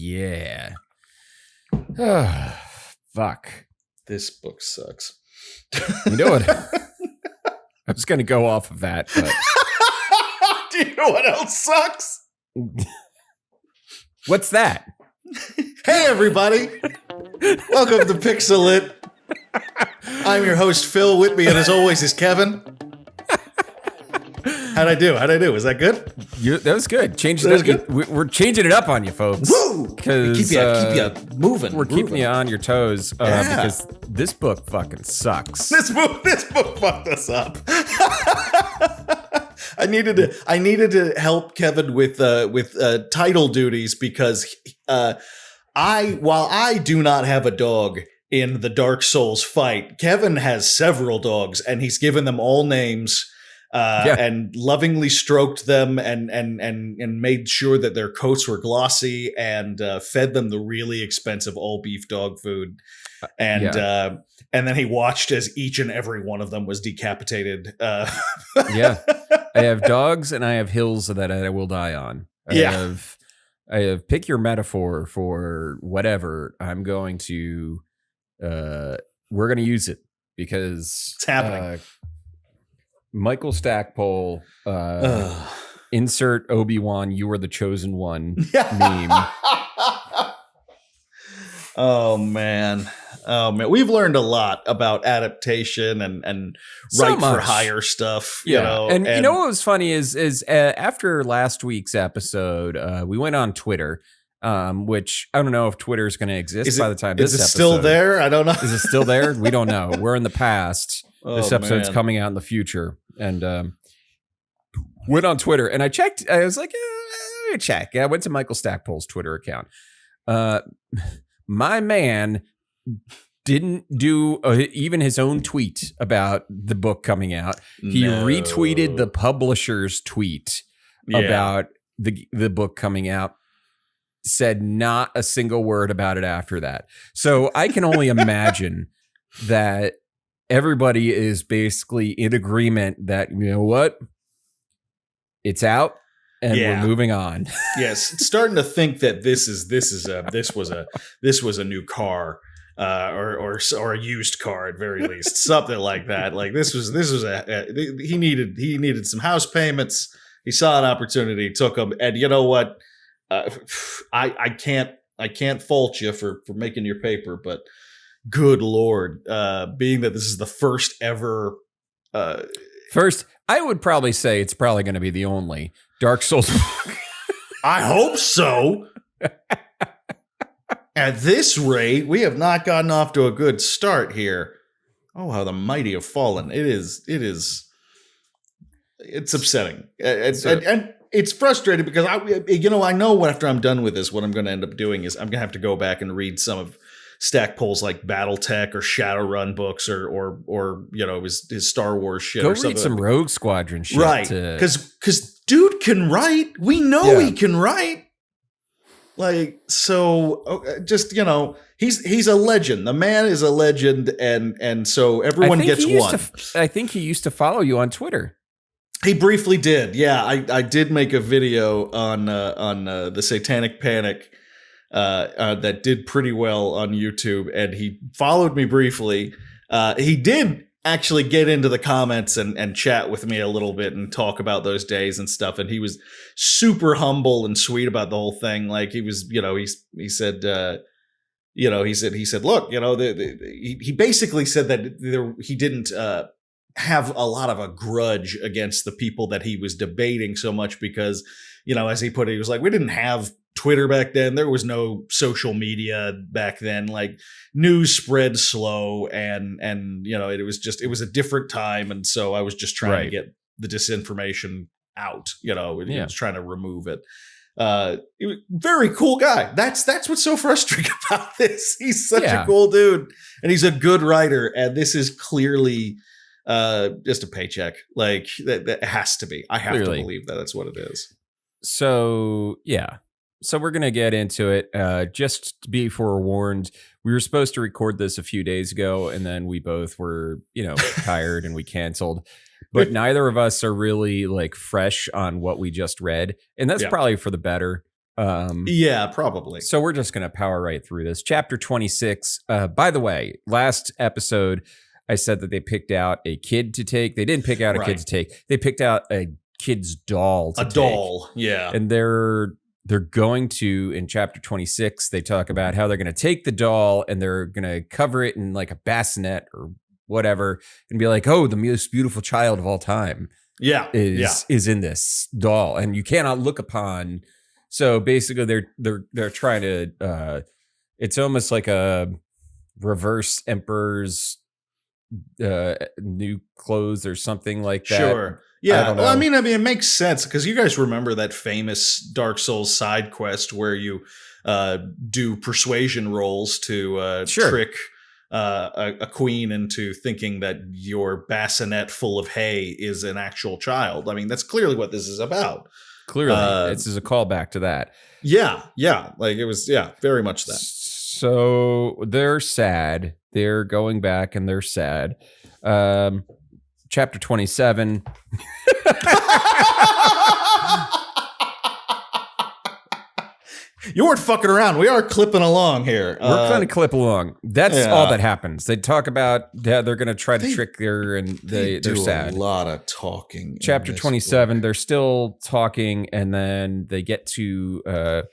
yeah. Oh, fuck. This book sucks. You know what? I was going to go off of that, but... Do you know what else sucks? What's that? Hey, everybody. Welcome to PixelLit. I'm your host, Phil. With me, and as always, is Kevin. How'd I do? Was that good? That was good. We're changing it up on you, folks. Woo! Keep you moving. We're keeping you on your toes because this book fucking sucks. This book fucked us up. I needed to help Kevin with title duties because while I do not have a dog in the Dark Souls fight, Kevin has several dogs and he's given them all names. And lovingly stroked them and made sure that their coats were glossy and fed them the really expensive all beef dog food. And then he watched as each and every one of them was decapitated. Yeah. I have dogs and I have hills that I will die on. I have pick your metaphor for whatever. I'm going to we're going to use it because it's happening. Michael Stackpole, insert Obi-Wan, you are the chosen one meme. Oh man. We've learned a lot about adaptation and right for hire stuff. You know? And you know what was funny is after last week's episode, we went on Twitter, which I don't know if Twitter is going to exist by the time this episode. Is it still there? I don't know. Is it still there? We don't know. We're in the past. This episode's coming out in the future. And went on Twitter and I checked. I was like, let me check. I went to Michael Stackpole's Twitter account. My man didn't do even his own tweet about the book coming out. He retweeted the publisher's tweet about the book coming out. Said not a single word about it after that. So I can only imagine that everybody is basically in agreement that, you know what, it's out and we're moving on. Yes, starting to think that this was a new car or a used car at very least, something like that. Like this was he needed some house payments. He saw an opportunity, took them, and you know what? I can't fault you for making your paper, but. Good Lord, being that this is the first ever... I would probably say it's probably going to be the only Dark Souls book. I hope so. At this rate, we have not gotten off to a good start here. Oh, how the mighty have fallen. It's upsetting. And it's frustrating because I know after I'm done with this, what I'm going to end up doing is I'm going to have to go back and read some of Stackpole's like BattleTech or Shadowrun books or you know his Star Wars shit. Go or something. Read some Rogue Squadron shit, right? Because dude can write. We know he can write. Like so, just you know, he's a legend. The man is a legend, and so everyone gets one. I think he used to follow you on Twitter. He briefly did. Yeah, I did make a video on the Satanic Panic. That did pretty well on YouTube, and he followed me briefly. He did actually get into the comments and chat with me a little bit and talk about those days and stuff. And he was super humble and sweet about the whole thing. Like he was, you know, he said, look, you know, he basically said that he didn't have a lot of a grudge against the people that he was debating so much because, you know, as he put it, he was like, we didn't have Twitter back then. There was no social media back then. Like news spread slow and you know, it was a different time. And so I was just trying to get the disinformation out, you know, he was trying to remove it. He was a very cool guy. That's what's so frustrating about this. He's such a cool dude and he's a good writer. And this is clearly just a paycheck. Like that has to be. I have to believe that that's what it is. So, yeah. So we're going to get into it. Just to be forewarned, we were supposed to record this a few days ago, and then we both were, you know, tired and we canceled. But neither of us are really like fresh on what we just read. And that's probably for the better. Yeah, probably. So we're just going to power right through this. Chapter 26. By the way, last episode, I said that they picked out a kid to take. They didn't pick out a kid to take. They picked out a kid's doll to take. Doll, yeah. And they're going to, in chapter 26, they talk about how they're going to take the doll and they're going to cover it in like a bassinet or whatever and be like, oh, the most beautiful child of all time is in this doll. And you cannot look upon. So basically they're trying to, it's almost like a reverse Emperor's new clothes or something like that. Sure. Yeah. Well, I mean, it makes sense because you guys remember that famous Dark Souls side quest where you do persuasion rolls to trick a queen into thinking that your bassinet full of hay is an actual child. I mean, that's clearly what this is about. Clearly, this is a callback to that. Yeah. Like it was, very much that. So they're sad. They're going back and they're sad. Chapter 27. You weren't fucking around. We are clipping along here. We're going to clip along. That's all that happens. They talk about how they're going to try to trick her, and they're sad. A lot of talking. Chapter 27. Book. They're still talking, and then they get to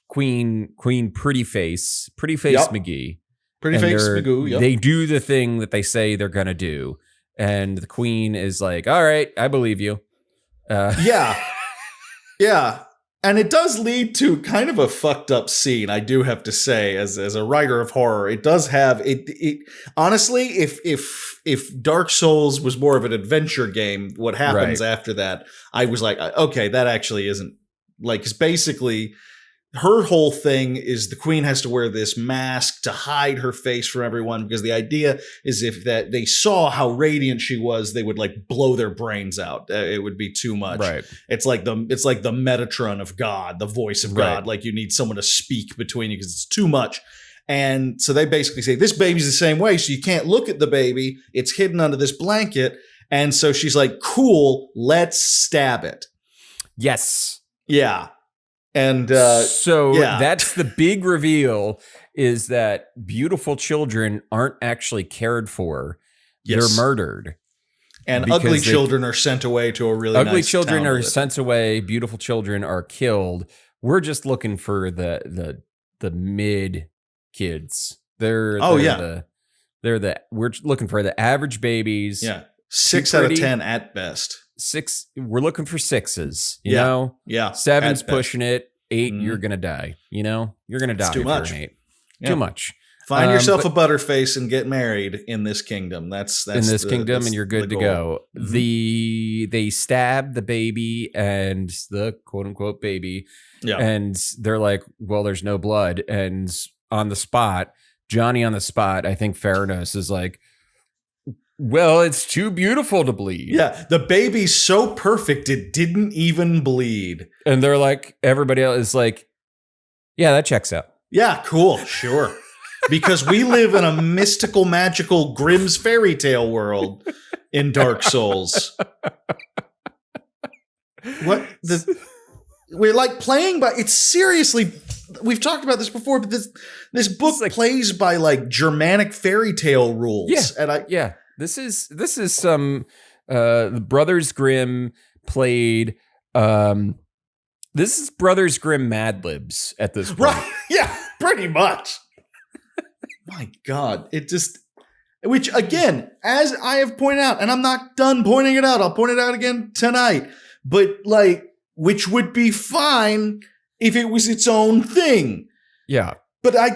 Queen Pretty Face McGee. Pretty Face McGee. Yep. They do the thing that they say they're going to do. And the queen is like, all right, I believe you. Yeah. And it does lead to kind of a fucked up scene, I do have to say, as a writer of horror. It does have it honestly, if Dark Souls was more of an adventure game, what happens after that, I was like, okay, that actually isn't like, 'cause basically her whole thing is the queen has to wear this mask to hide her face from everyone, because the idea is if that they saw how radiant she was, they would like blow their brains out. It would be too much. Right. It's like the Metatron of God, the voice of God. Like you need someone to speak between you because it's too much. And so they basically say this baby's the same way, so you can't look at the baby. It's hidden under this blanket. And so she's like, cool, let's stab it. Yes. Yeah. And that's the big reveal, is that beautiful children aren't actually cared for. Yes. They're murdered. And ugly children are sent away to a really ugly nice children town are sent away. Beautiful children are killed. We're just looking for the mid kids. We're looking for the average babies. Yeah. 6 out of 10 at best. 6. We're looking for 6s. You know? Yeah. 7's pushing it. 8, you're gonna die. You know? You're gonna die. Too much. 8. Yeah. Too much. Find yourself a butterface and get married in this kingdom. That's in this kingdom, and you're good to go. Mm-hmm. They stab the baby and the quote unquote baby. Yeah. And they're like, well, there's no blood. And on the spot, Johnny on the spot, I think Theranos is like, well, it's too beautiful to bleed. Yeah, the baby's so perfect it didn't even bleed. And they're like, everybody else is like, yeah, that checks out. Yeah, cool, sure. Because we live in a mystical, magical Grimm's fairy tale world in Dark Souls. We're like playing by, it's seriously, we've talked about this before, but this book plays by like Germanic fairy tale rules. Yeah, and This is some the Brothers Grimm played. This is Brothers Grimm Mad Libs at this point. Right? Yeah, pretty much. My God, which again, as I have pointed out, and I'm not done pointing it out. I'll point it out again tonight. But like, which would be fine if it was its own thing. Yeah. But I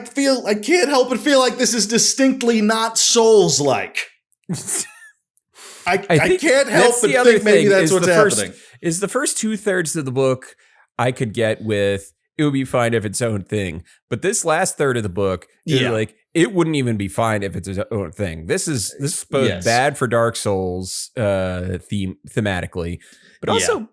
can't help but feel like this is distinctly not Souls-like. I can't help but think maybe that's what's happening. Is the first 2/3 of the book I could get with, it would be fine if it's own thing. But this last third of the book is like, it wouldn't even be fine if it's its own thing. This is both bad for Dark Souls thematically, but also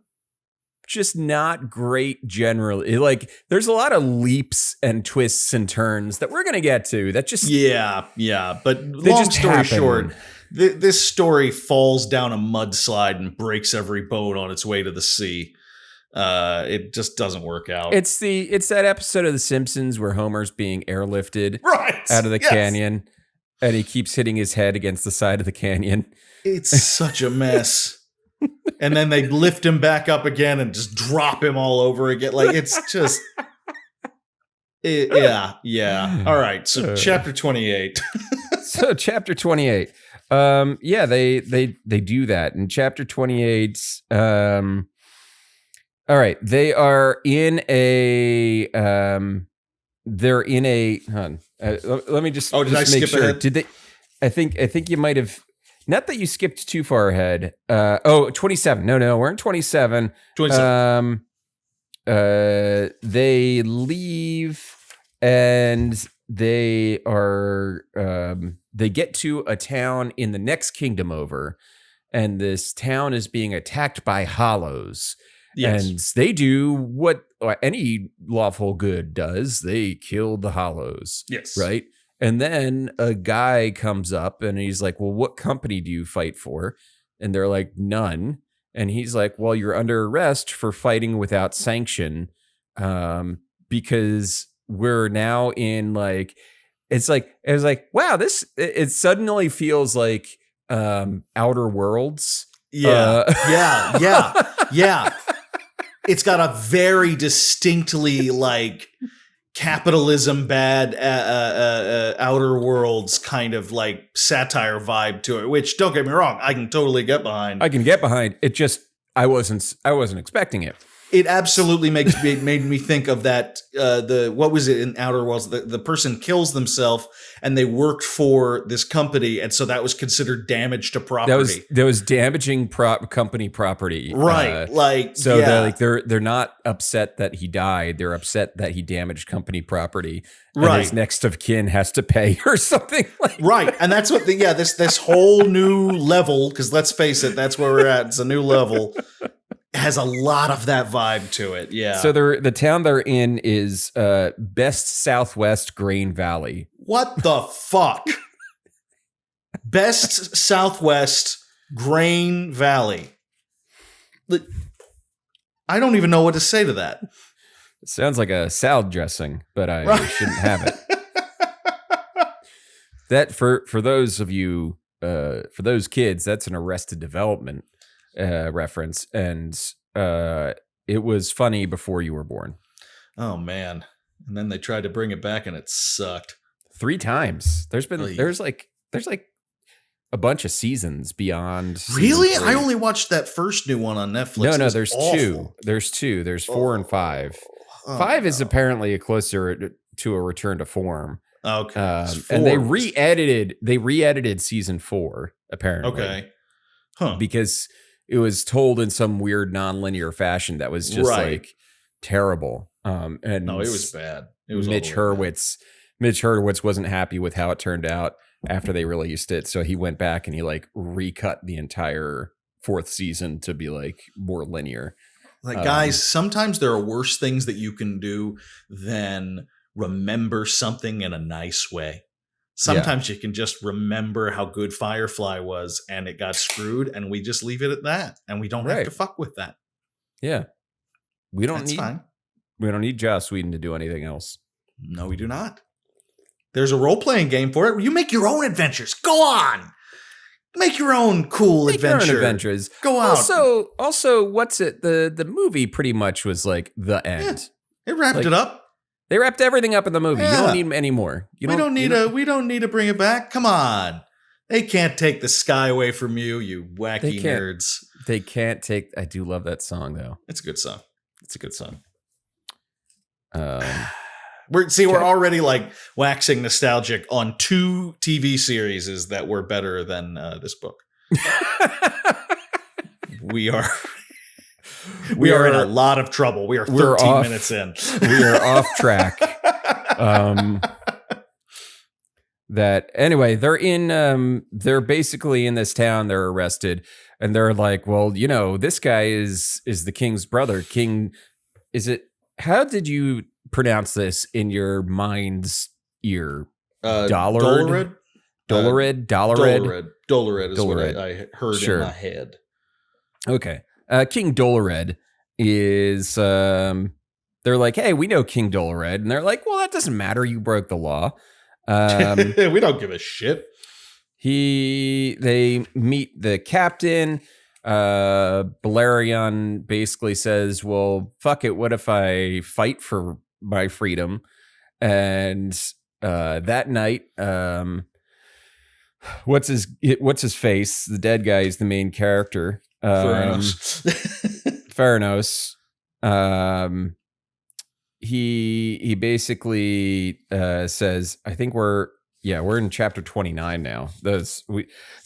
just not great generally. Like, there's a lot of leaps and twists and turns that we're gonna get to. That just But long story short, this story falls down a mudslide and breaks every bone on its way to the sea. It just doesn't work out. It's that episode of The Simpsons where Homer's being airlifted right out of the canyon, and he keeps hitting his head against the side of the canyon. It's such a mess. And then they lift him back up again and just drop him all over again. Like, it's just... yeah. All right, so chapter 28. So chapter 28. They do that. In chapter 28, all right, they are in a... they're in a... let me just... Oh, did I skip ahead? Did they... I think you might have... Not that you skipped too far ahead. 27. No, we're in 27. 27. They leave and they are they get to a town in the next kingdom over, and this town is being attacked by hollows. Yes. And they do what any lawful good does. They kill the hollows. Yes. Right? And then a guy comes up and he's like, well, what company do you fight for? And they're like, none. And he's like, well, you're under arrest for fighting without sanction, because we're now in like, it was like, wow, it suddenly feels like Outer Worlds. Yeah. Yeah. It's got a very distinctly like capitalism bad Outer Worlds kind of like satire vibe to it, which, don't get me wrong, I can totally get behind. It just I wasn't expecting it. It absolutely made me think of that. What was it in Outer Worlds? The person kills themselves and they worked for this company, and so that was considered damage to property. That was damaging company property, right? They're not upset that he died; they're upset that he damaged company property. And right. His next of kin has to pay or something. Right, and that's what this whole new level. Because let's face it, that's where we're at. It's a new level. Has a lot of that vibe to it, yeah. So the town they're in is Best Southwest Grain Valley. What the fuck? Best Southwest Grain Valley. I don't even know what to say to that. It sounds like a salad dressing, but I shouldn't have it. That for those of you, for those kids, that's an Arrested Development reference, and it was funny before you were born. Oh man. And then they tried to bring it back and it sucked 3 times. There's like a bunch of seasons beyond. Really? I only watched that first new one on Netflix. No, there's awful. There's 2. There's 4 and 5. 5 is apparently closer to a return to form. Okay. And they re-edited season 4 apparently. Okay. Huh. Because it was told in some weird non-linear fashion that was just like terrible. And no, it was bad. It was Mitch Hurwitz. Mitch Hurwitz wasn't happy with how it turned out after they released it, so he went back and he like recut the entire 4th season to be like more linear. Like, guys, sometimes there are worse things that you can do than remember something in a nice way. Sometimes you can just remember how good Firefly was and it got screwed, and we just leave it at that, and we don't have to fuck with that. Yeah. That's fine. We don't need Joss Whedon to do anything else. No, we do not. There's a role-playing game for it. You make your own adventures. Go on. Make your own cool adventure. Your own adventures. Go out. Also, what's it? The movie pretty much was like the end. Yeah, it wrapped it up. They wrapped everything up in the movie. Yeah. You don't need any more. We don't need to bring it back. Come on. They can't take the sky away from you, you wacky nerds. They can't take. I do love that song though. It's a good song. We're already like waxing nostalgic on 2 TV series that were better than this book. We are in a lot of trouble. We are 13 minutes in. We are off track. That anyway, they're basically in this town. They're arrested, and they're like, well, this guy is the king's brother. King, is it? How did you pronounce this in your mind's ear? Dolored is what I heard in my head. Okay. King Dolored is they're like, hey, we know King Dolored. And they're like, well, that doesn't matter. You broke the law. We don't give a shit. They meet the captain. Balerion basically says, well, fuck it. What if I fight for my freedom? And that night, what's his face? The dead guy is the main character. Theranos. He basically says, I think we're in chapter 29 now. So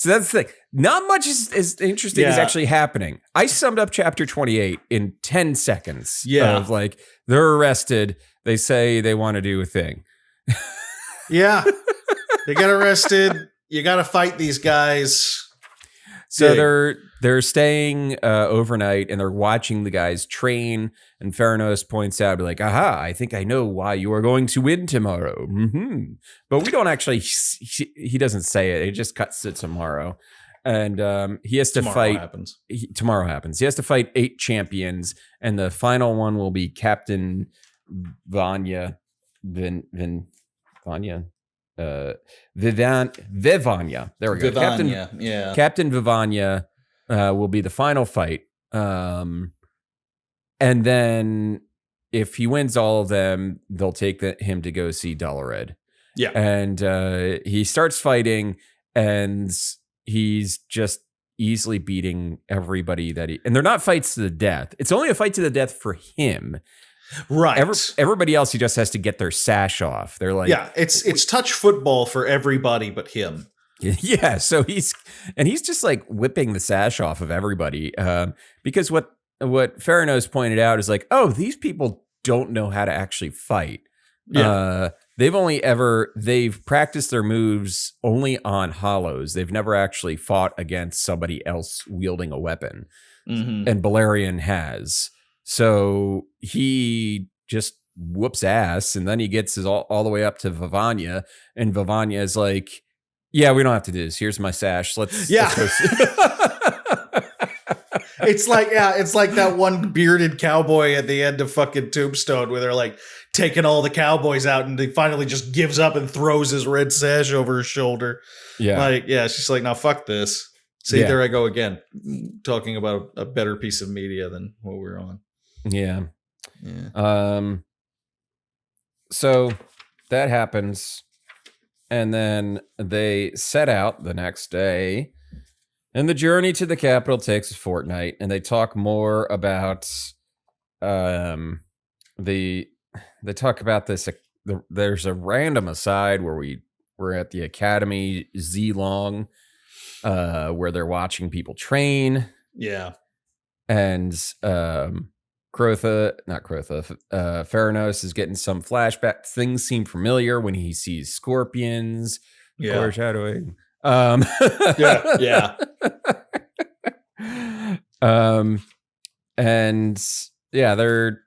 that's the thing. Not much is interesting is actually happening. I summed up chapter 28 in 10 seconds. Yeah. Of like, they're arrested. They say they want to do a thing. Yeah. They get arrested. You got to fight these guys. So they're staying overnight and they're watching the guys train. And Theranos points out, like, aha, I think I know why you are going to win tomorrow. Mm-hmm. But we don't actually, he doesn't say it. It just cuts to tomorrow. And he has to fight. Tomorrow happens. He has to fight 8 champions. And the final one will be Captain Vivanya. Vivanya. There we go. Captain Vivanya will be the final fight. And then if he wins all of them, they'll take him to go see Dolored. Yeah. And he starts fighting and he's just easily beating everybody and they're not fights to the death. It's only a fight to the death for him. Right. Everybody else, he just has to get their sash off. They're like, yeah, it's touch football for everybody but him. Yeah. So he's just like whipping the sash off of everybody. Because what Theranos pointed out is like, oh, these people don't know how to actually fight. Yeah. They've practiced their moves only on hollows. They've never actually fought against somebody else wielding a weapon. Mm-hmm. And Balerion has. So he just whoops ass, and then he gets all the way up to Vivanya, and Vivanya is like, yeah, we don't have to do this. Here's my sash. Let's go. It's like that one bearded cowboy at the end of fucking Tombstone where they're like taking all the cowboys out and he finally just gives up and throws his red sash over his shoulder. Yeah. Like, yeah, it's just like, now fuck this. See, there I go again, talking about a better piece of media than what we're on. Yeah. So that happens. And then they set out the next day. And the journey to the capital takes a fortnight. And they talk more about they talk about this. There's a random aside where we're at the Academy Zilong, where they're watching people train. Yeah. And Theranos is getting some flashback. Things seem familiar when he sees scorpions. Foreshadowing. Yeah. And yeah, they're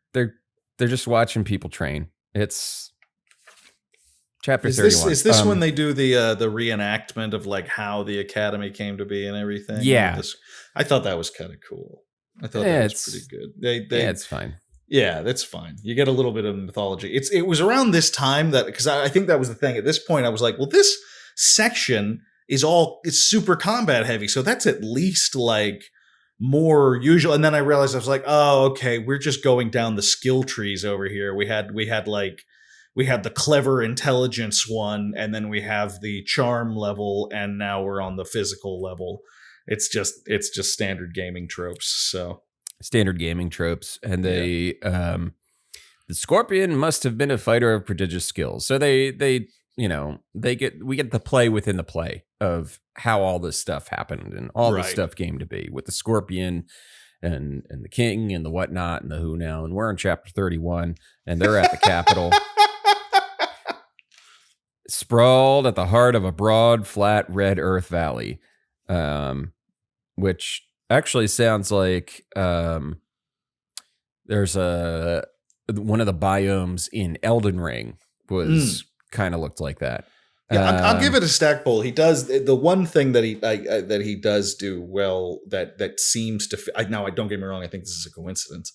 just watching people train. It's chapter 31. Is this when they do the reenactment of like how the Academy came to be and everything? Yeah. I thought that was kind of cool. I thought that was pretty good. It's fine. Yeah, that's fine. You get a little bit of mythology. It was around this time that, because I think that was the thing. At this point, I was like, well, this section it's super combat heavy, so that's at least like more usual. And then I realized I was like, oh, okay, we're just going down the skill trees over here. We had the clever intelligence one, and then we have the charm level, and now we're on the physical level. It's just standard gaming tropes. So standard gaming tropes, and they the Scorpion must have been a fighter of prodigious skills. So we get the play within the play of how all this stuff happened and all this stuff came to be with the Scorpion and the king and the whatnot and the who now. And we're in chapter 31, and they're at the capital. Sprawled at the heart of a broad, flat, red earth valley, which actually sounds like there's one of the biomes in Elden Ring was kind of looked like that. Yeah, I'll give it a Stackpole. He does the one thing that he does do well that seems to fit. Now, don't get me wrong. I think this is a coincidence,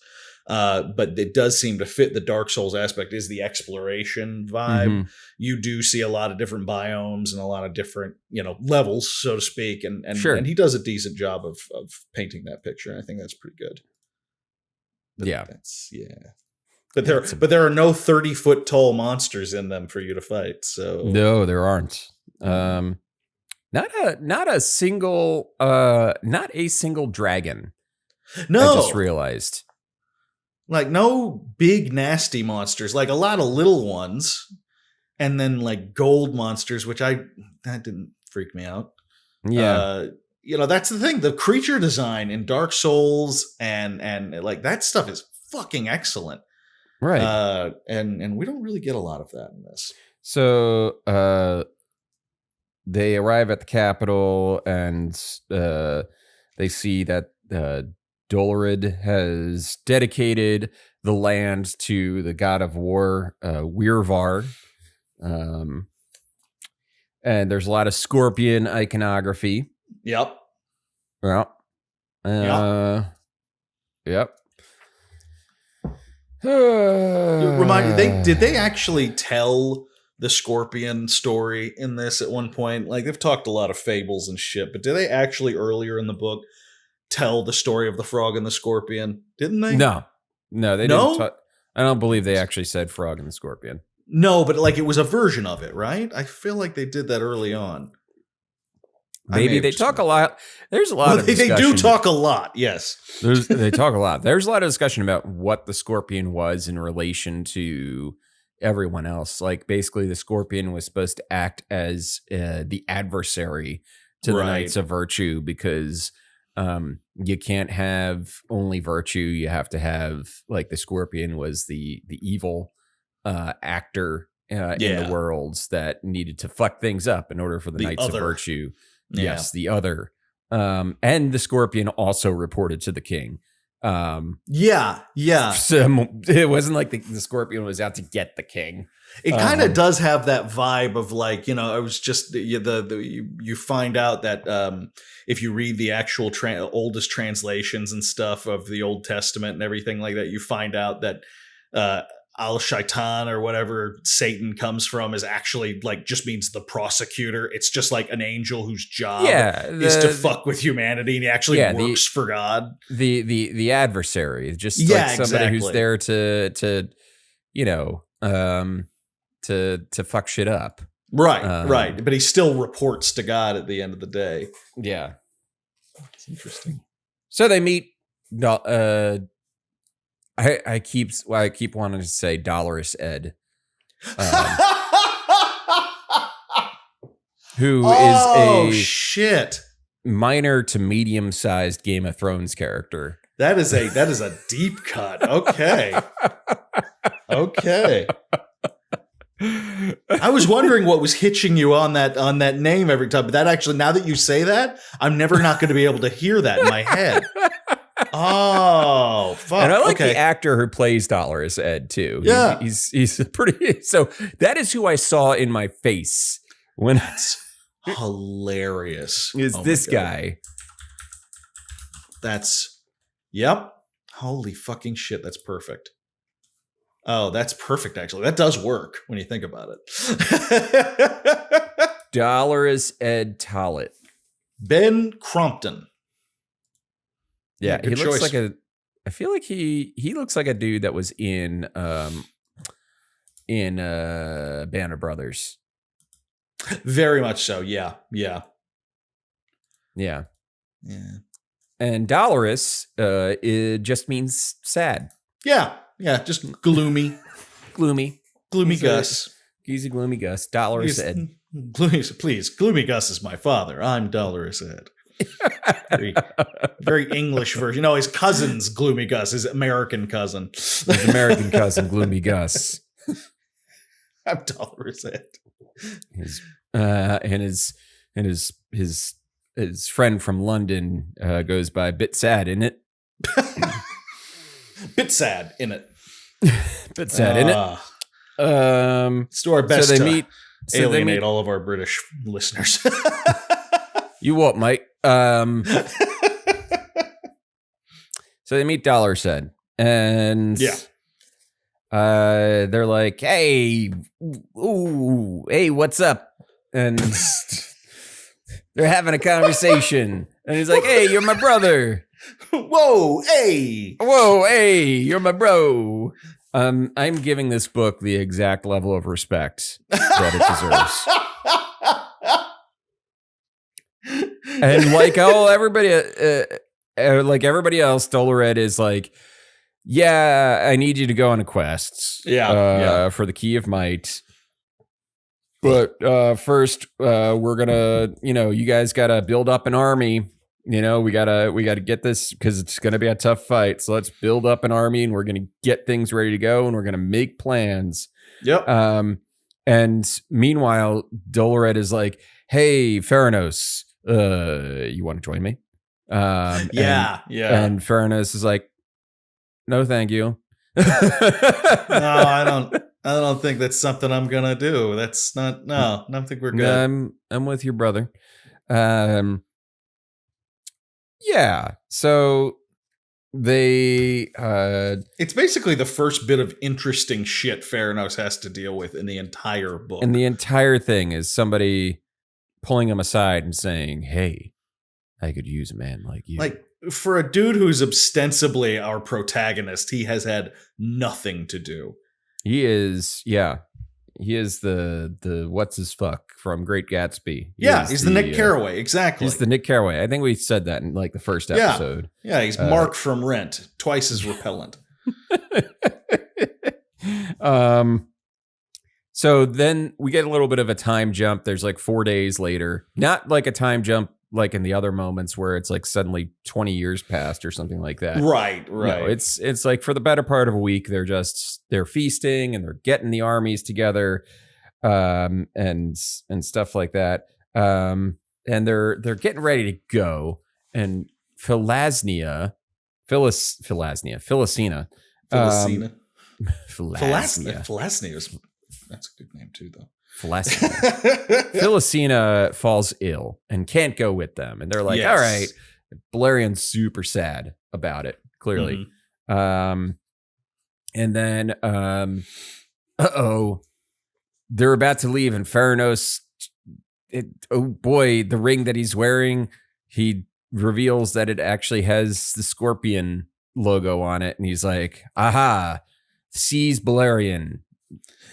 but it does seem to fit the Dark Souls aspect. Is the exploration vibe? Mm-hmm. You do see a lot of different biomes and a lot of different levels, so to speak, and sure. And he does a decent job of painting that picture. I think that's pretty good. But But there are no 30-foot tall monsters in them for you to fight. So no, there aren't. Not a single dragon. No, I just realized. Like no big nasty monsters. Like a lot of little ones, and then like gold monsters, which that didn't freak me out. Yeah. That's the thing. The creature design in Dark Souls and like that stuff is fucking excellent. Right. And we don't really get a lot of that in this. So they arrive at the capital and they see that Dolorid has dedicated the land to the god of war, Wirvar. And there's a lot of scorpion iconography. Yep. Well, yep. Remind me, did they actually tell the scorpion story in this at one point? Like they've talked a lot of fables and shit, but did they actually earlier in the book tell the story of the frog and the scorpion? Didn't they? No, they didn't. I don't believe they actually said frog and the scorpion. No, but like it was a version of it, right? I feel like they did that early on. Maybe they talk a lot. There's a lot of discussion. They do talk a lot, yes. They talk a lot. There's a lot of discussion about what the scorpion was in relation to everyone else. Like basically the scorpion was supposed to act as the adversary to the Knights of Virtue because you can't have only virtue. You have to have like the scorpion was the evil actor in the worlds that needed to fuck things up in order for the Knights of Virtue. Yes, the other. And the scorpion also reported to the king. Yeah. So it wasn't like the scorpion was out to get the king. It kind of does have that vibe of like, it was just you find out that if you read the actual oldest translations and stuff of the Old Testament and everything like that, you find out that Al-Shaitan or whatever Satan comes from is actually like just means the prosecutor. It's just like an angel whose job is to fuck with humanity, and he actually works for God. The adversary, just like somebody who's there to fuck shit up. Right. But he still reports to God at the end of the day. Yeah. It's interesting. So they meet I keep wanting to say Dolorous Ed, who is a minor to medium-sized Game of Thrones character. That is a deep cut. Okay. I was wondering what was hitching you on that name every time, but that actually, now that you say that, I'm never not going to be able to hear that in my head. Oh, fuck. And I like the actor who plays Dolorous Ed too. Yeah. He's pretty, so that is who I saw in my face when that's hilarious. Is this guy. Yep. Holy fucking shit. That's perfect. Oh, that's perfect, actually. That does work when you think about it. Dolorous Ed Tollett. Ben Crompton. Yeah, he looks like I feel like he looks like a dude that was in Band of Brothers. Very much so. Yeah. And Dolorous it just means sad. Yeah, just gloomy. Gloomy Gus. He's a gloomy Gus. Dolorous Ed. Please, gloomy Gus is my father. I'm Dolorous Ed. Very English version. His cousin's Gloomy Gus, his American cousin. His American cousin, Gloomy Gus. I'm Dolorous Ed. His friend from London goes by Bit Sad in it. Bit Sad in it. Bit Sad in it. Let's do our best. So they meet. alienate all of our British listeners. You what, mate? So they meet Dollar Said, and they're like, "Hey, ooh, hey, what's up?" And they're having a conversation, and he's like, "Hey, you're my brother." Whoa, hey, you're my bro. I'm giving this book the exact level of respect that it deserves. And like everybody else, Dolored is like, yeah, I need you to go on a quest. For the Key of Might. But first, we're gonna, you guys gotta build up an army. We gotta get this because it's gonna be a tough fight. So let's build up an army, and we're gonna get things ready to go, and we're gonna make plans. Yep. And meanwhile, Dolored is like, hey, Theranos, you want to join me? And Theranos is like, no, thank you. No, I don't think that's something I'm gonna do. That's not. No, I don't think we're good. I'm with your brother. Yeah. So they. It's basically the first bit of interesting shit Theranos has to deal with in the entire book. And the entire thing is somebody pulling him aside and saying, "Hey, I could use a man like you." Like, for a dude who's ostensibly our protagonist, he has had nothing to do. He is the what's his fuck from Great Gatsby. He's the Nick Carraway, exactly. He's the Nick Carraway. I think we said that in like the first episode. Yeah, he's Mark from Rent, twice as repellent. So then we get a little bit of a time jump. There's like 4 days later, not like a time jump like in the other moments where it's like suddenly 20 years passed or something like that. Right. No, it's like for the better part of a week, they're feasting and they're getting the armies together, and stuff like that. And they're getting ready to go. And Philasina. Philasina is, that's a good name too, though. Philasina falls ill and can't go with them. And they're like, all right. Balerian's super sad about it, clearly. Mm-hmm. And then, they're about to leave, and Theranos, the ring that he's wearing, he reveals that it actually has the scorpion logo on it. And he's like, aha, seize Balerian.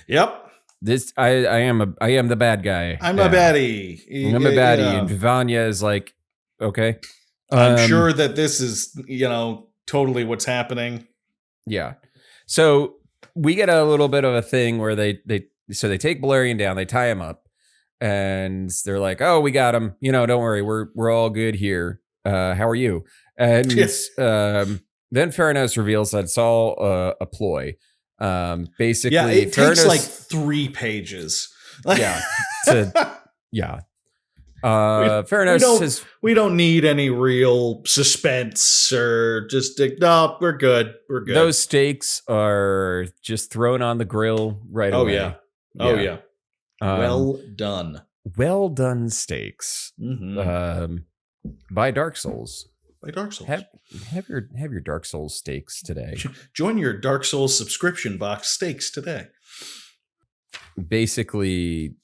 Yep. This I am the bad guy. I'm a baddie. I'm a baddie. Yeah. And Vivanya is like, okay. I'm sure that this is, totally what's happening. Yeah. So we get a little bit of a thing where they take Balerian down, they tie him up, and they're like, oh, we got him. Don't worry, we're all good here. How are you? And then Theranos reveals that it's all a ploy. Basically, it takes like 3 pages. Theranos says we don't need any real suspense or just no, we're good. Those steaks are just thrown on the grill right away. Oh yeah. Well done steaks. Mm-hmm. By Dark Souls. Have your Dark Souls steaks today. Join your Dark Souls subscription box steaks today. Basically,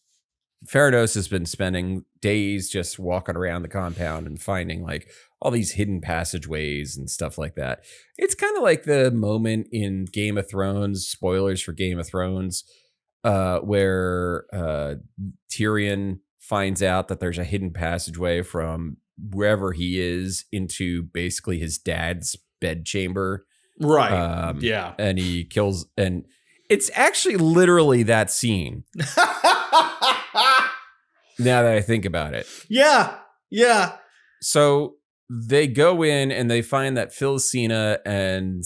Theranos has been spending days just walking around the compound and finding like all these hidden passageways and stuff like that. It's kind of like the moment in Game of Thrones, spoilers for Game of Thrones, where Tyrion finds out that there's a hidden passageway from wherever he is into basically his dad's bedchamber. Right. And he kills, and it's actually literally that scene. Now that I think about it. Yeah. So they go in and they find that Philisina and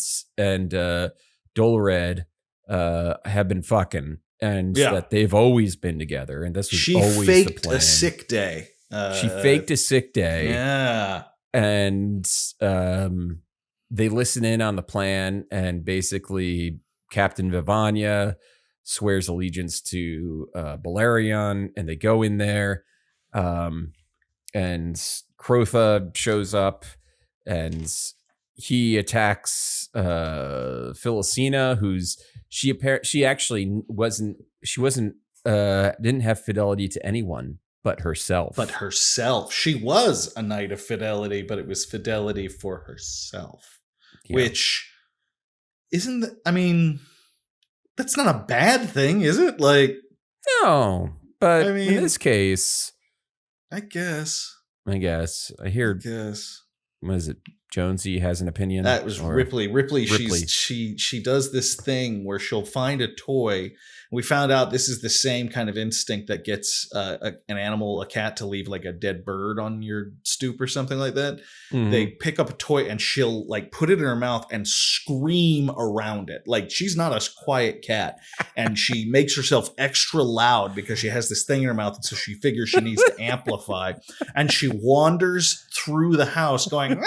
Dolored have been fucking, and that they've always been together, and this was always the plan. She faked a sick day. She faked a sick day. Yeah. And they listen in on the plan, and basically Captain Vivanya swears allegiance to Balerion, and they go in there, and Crotha shows up, and he attacks Phyllisina, who's she actually wasn't didn't have fidelity to anyone but herself. She was a knight of fidelity, but it was fidelity for herself. Yeah. Which isn't, I mean, that's not a bad thing, is it? Like, no, but I mean, in this case, I guess. I hear. What is it? Jonesy has an opinion. That was Ripley. Ripley. She does this thing where she'll find a toy. We found out this is the same kind of instinct that gets an animal, a cat, to leave like a dead bird on your stoop or something like that. Mm-hmm. They pick up a toy and she'll like put it in her mouth and scream around it. Like, she's not a quiet cat, and she makes herself extra loud because she has this thing in her mouth, and so she figures she needs to amplify. And she wanders through the house going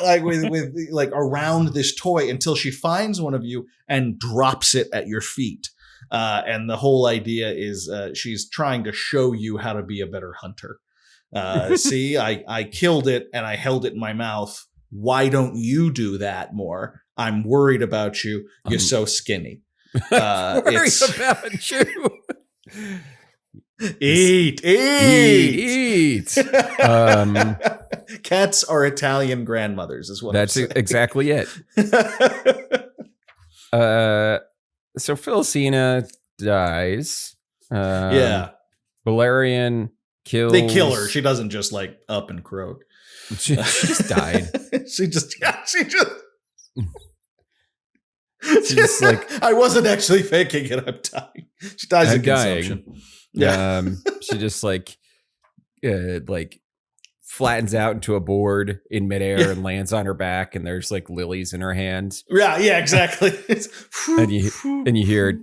like with like around this toy until she finds one of you and drops it at your feet. And the whole idea is she's trying to show you how to be a better hunter. See, I killed it and I held it in my mouth. Why don't you do that more? I'm worried about you. You're so skinny. Worried about you. Eat. Cats are Italian grandmothers, is what that's exactly it. So Phyllisina dies. Balerion kills. They kill her. She doesn't just like up and croak. She just died. She just like, I wasn't actually faking it. I'm dying. She dies of consumption. Yeah. She just like flattens out into a board in midair and lands on her back, and there's like lilies in her hand. Yeah, exactly. and you hear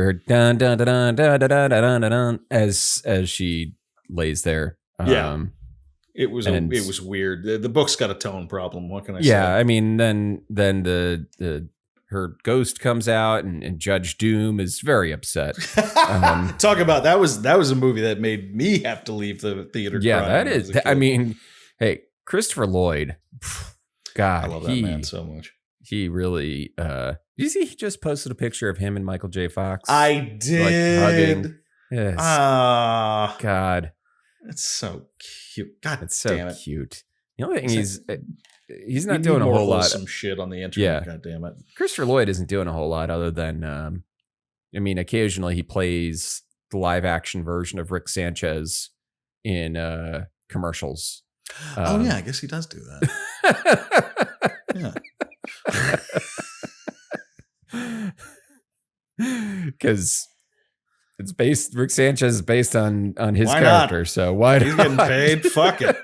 her dun dun dun dun dun dun dun dun as she lays there. It was weird. The book's got a tone problem. What can I say? Yeah, I mean, then the her ghost comes out, and Judge Doom is very upset. Talk about that was a movie that made me have to leave the theater. Yeah, that is. I mean, hey, Christopher Lloyd. God, I love that man so much. He really. Did you see he just posted a picture of him and Michael J. Fox? I did. Like, hugging. Yes. God, it's so cute. God, it's so cute. The only thing he's not doing a whole lot. Some shit on the internet. Yeah. God damn it. Christopher Lloyd isn't doing a whole lot other than, I mean, occasionally he plays the live action version of Rick Sanchez in commercials. I guess he does do that. Yeah. Because Rick Sanchez is based on his character. Not? So why he's getting paid? Fuck it.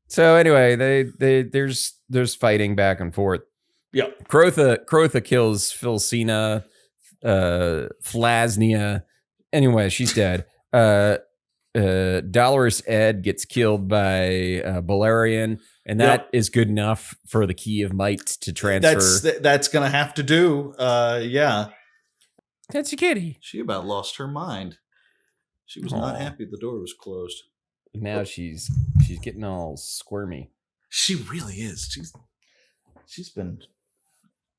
So anyway, there's fighting back and forth. Yeah. Crotha kills Phyllisina, Flasnia. Anyway, she's dead. Dolorous Ed gets killed by Balerion, and that is good enough for the Key of Might to transfer. That's gonna have to do. Yeah. That's a kitty. She about lost her mind. She was not happy the door was closed. Now she's getting all squirmy. She really is. She's been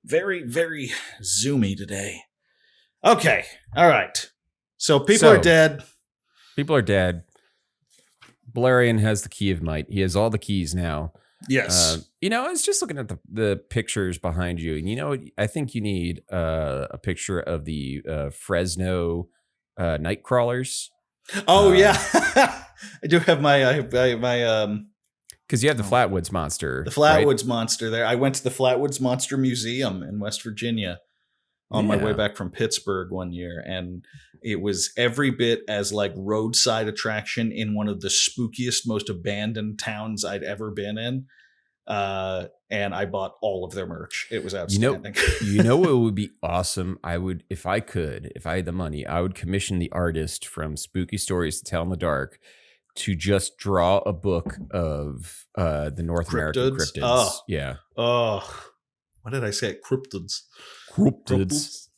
very, very zoomy today. Okay. All right. So people are dead. People are dead. Balerion has the Key of Might. He has all the keys now. Yes. I was just looking at the pictures behind you, and I think you need a picture of the Fresno night crawlers. Oh yeah, I do have my because you have the Flatwoods Monster. The Flatwoods Monster there. I went to the Flatwoods Monster Museum in West Virginia on my way back from Pittsburgh one year, and it was every bit as like roadside attraction in one of the spookiest, most abandoned towns I'd ever been in. And I bought all of their merch. It was outstanding. You know what would be awesome? I would, if I had the money, I would commission the artist from Spooky Stories to Tell in the Dark to just draw a book of the North American cryptids. Oh. Yeah. Oh, what did I say? Cryptids. Cryptids.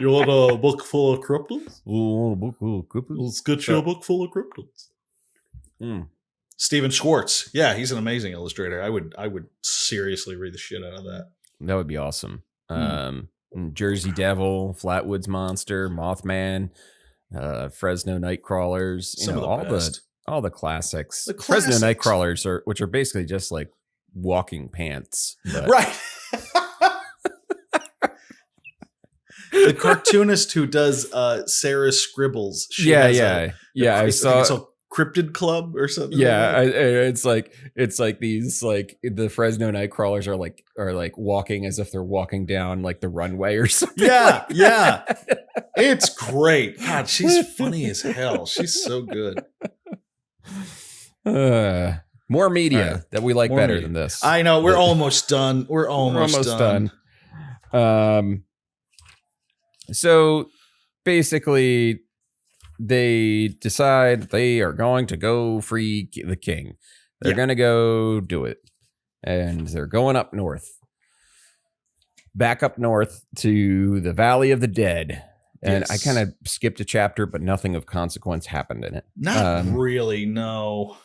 You want a book full of cryptids? Oh, a book full of cryptids? Let's get you a book full of cryptids. Steven Schwartz. Yeah, he's an amazing illustrator. I would seriously read the shit out of that. That would be awesome. Jersey Devil, Flatwoods Monster, Mothman, Fresno Nightcrawlers, all the classics. Fresno Nightcrawlers which are basically just like walking pants. Right. The cartoonist who does Sarah's scribbles. I saw it's a Cryptid Club or something. Yeah, it's like these like the Fresno Nightcrawlers are like walking as if they're walking down like the runway or something. Yeah. It's great. God, she's funny as hell. She's so good. More media that we like better than this. I know. We're almost done. We're almost done. So basically, they decide they are going to go free the king. They're going to go do it. And they're going up north. Back up north to the Valley of the Dead. And I kind of skipped a chapter, but nothing of consequence happened in it. Not really, no.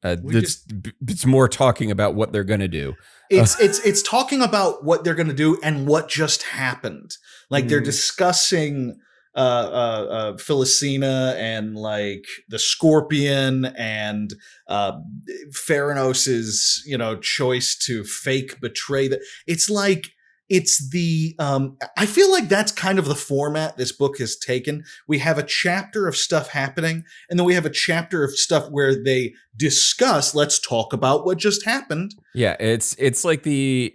It's more talking about what they're going to do. It's talking about what they're going to do and what just happened. Like they're discussing Felicina and like the Scorpion and Theranos's choice to fake betray that. It's like it's the I feel like that's kind of the format this book has taken. We have a chapter of stuff happening, and then we have a chapter of stuff where they discuss, let's talk about what just happened. Yeah, it's like the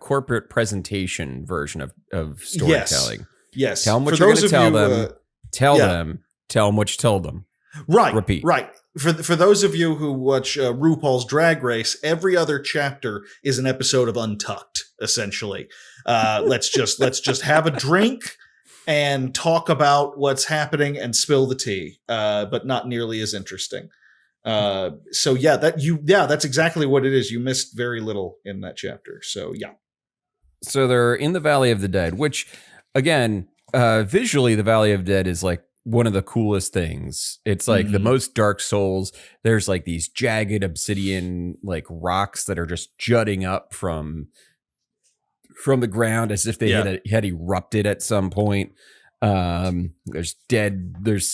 corporate presentation version of storytelling. Yes. Tell them what you're going to tell them. Tell them what you told them. Right. Repeat. Right. For those of you who watch RuPaul's Drag Race, every other chapter is an episode of Untucked, essentially. Let's just have a drink and talk about what's happening and spill the tea, but not nearly as interesting. That's exactly what it is. You missed very little in that chapter. So yeah. So they're in the Valley of the Dead, which again, visually, the Valley of the Dead is like one of the coolest things. It's like the most Dark Souls. There's like these jagged obsidian like rocks that are just jutting up from the ground as if they had erupted at some point. There's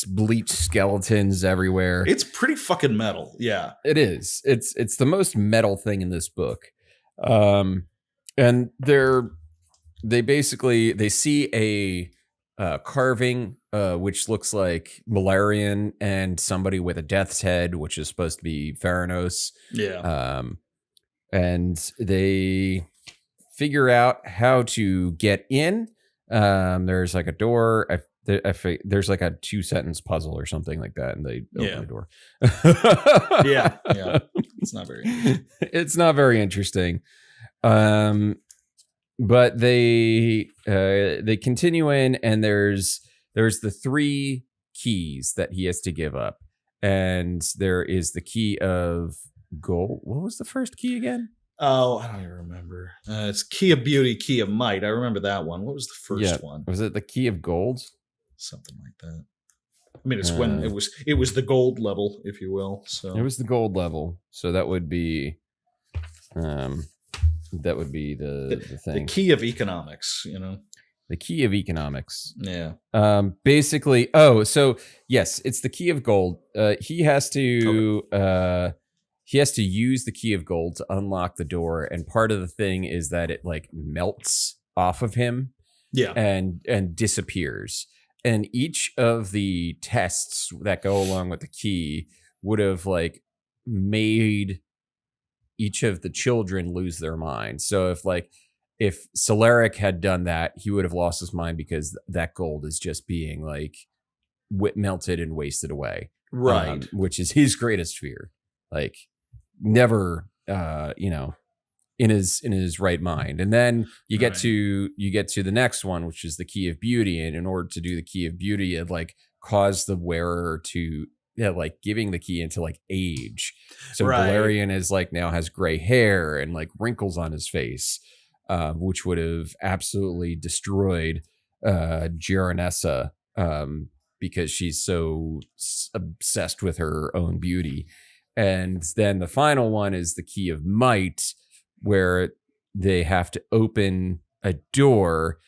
bleached skeletons everywhere. It's pretty fucking metal. Yeah, it is. It's the most metal thing in this book. And they see a carving which looks like Malarian and somebody with a death's head, which is supposed to be Theranos. Yeah. And they figure out how to get in. There's like a door. There's like a 2-sentence puzzle or something like that, and they open the door. Yeah. It's not very interesting. But they continue in, and there's the 3 keys that he has to give up, and there is the key of gold. What was the first key again? Oh, I don't even remember. It's Key of Beauty, Key of Might. I remember that one. What was the first one? Was it the Key of Gold? Something like that. I mean, it's when it was the gold level, if you will. So it was the gold level. So that would be the thing. The key of economics, The key of economics. Yeah. Basically, so yes, it's the key of gold. He has to use the key of gold to unlock the door, and part of the thing is that it like melts off of him. Yeah. And disappears. And each of the tests that go along with the key would have like made each of the children lose their mind. So if Solaric had done that, he would have lost his mind because that gold is just being like melted and wasted away. Right. Which is his greatest fear. Like never, in his right mind. And then you get to the next one, which is the Key of Beauty. And in order to do the Key of Beauty, it like caused the wearer to like giving the key into like age. So Valerian is like now has gray hair and like wrinkles on his face, which would have absolutely destroyed Geronessa, because she's so obsessed with her own beauty. And then the final one is the Key of Might, where they have to open a door.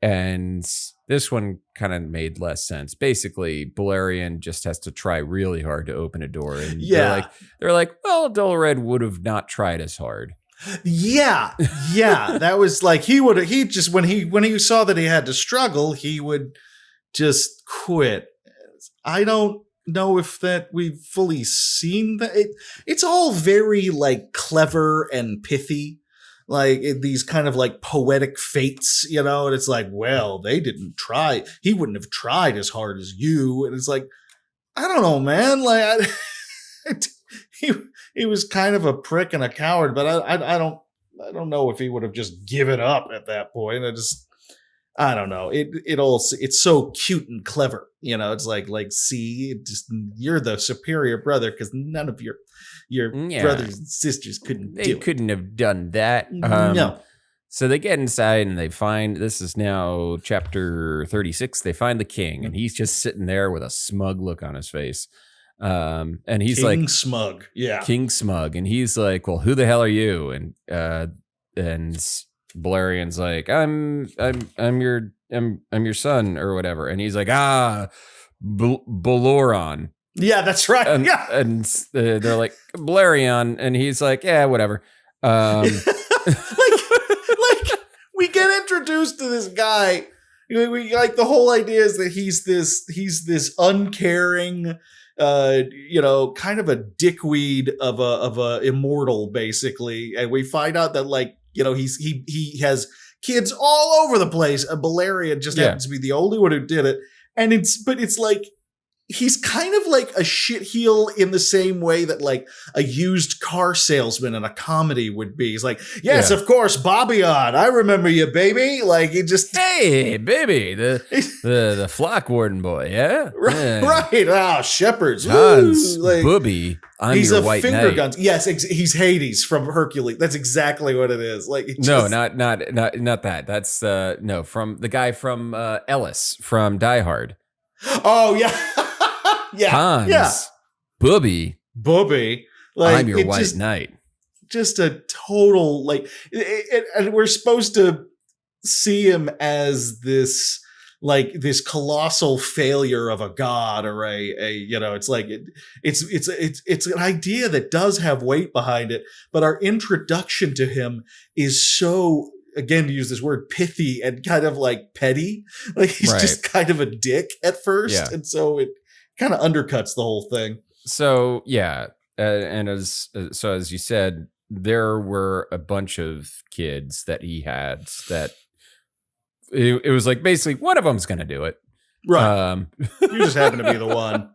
And this one kind of made less sense. Basically, Valerian just has to try really hard to open a door. And they're like, well, Dolored would have not tried as hard. Yeah. That was like when he saw that he had to struggle, he would just quit. I don't know if that we've fully seen that. It's all very like clever and pithy. Like these kind of like poetic fates, you know, and it's like, well, they didn't try. He wouldn't have tried as hard as you. And it's like, I don't know, man. Like he was kind of a prick and a coward, but I don't know if he would have just given up at that point. I don't know. It's so cute and clever, you know. It's like see, you're the superior brother because none of your brothers and sisters couldn't have done that. No. So they get inside and they find, this is now chapter 36. They find the king and he's just sitting there with a smug look on his face. And he's King Smug. Yeah. King Smug. And he's like, well, who the hell are you? And Valerian's like, I'm your son or whatever. And he's like, Baloran. Yeah, that's right. And, they're like, Valerian. And he's like, yeah, whatever. Like we get introduced to this guy. We like the whole idea is that he's this uncaring, kind of a dickweed of a immortal, basically. And we find out that like, he has kids all over the place. And Valerian just happens to be the only one who did it. And it's like, he's kind of like a shitheel in the same way that like a used car salesman in a comedy would be. He's like, yes, of course, Bobbyon. I remember you, baby. Like he just, hey, baby, the flock warden boy, yeah, right. Ah, shepherds, Hans, Booby. He's your a white finger knight. guns. Yes, he's Hades from Hercules. That's exactly what it is. Like no, not that. That's from the guy from Ellis from Die Hard. Oh yeah. Yeah, Hans, Booby, like I'm your white knight. Just a total like, and we're supposed to see him as this colossal failure of a god or it's like it's an idea that does have weight behind it, but our introduction to him is so, again, to use this word, pithy and kind of like petty. Like he's just kind of a dick at first, and so it kind of undercuts the whole thing. So and as you said, there were a bunch of kids that he had that it was like basically one of them's gonna do it, right? You just happen to be the one.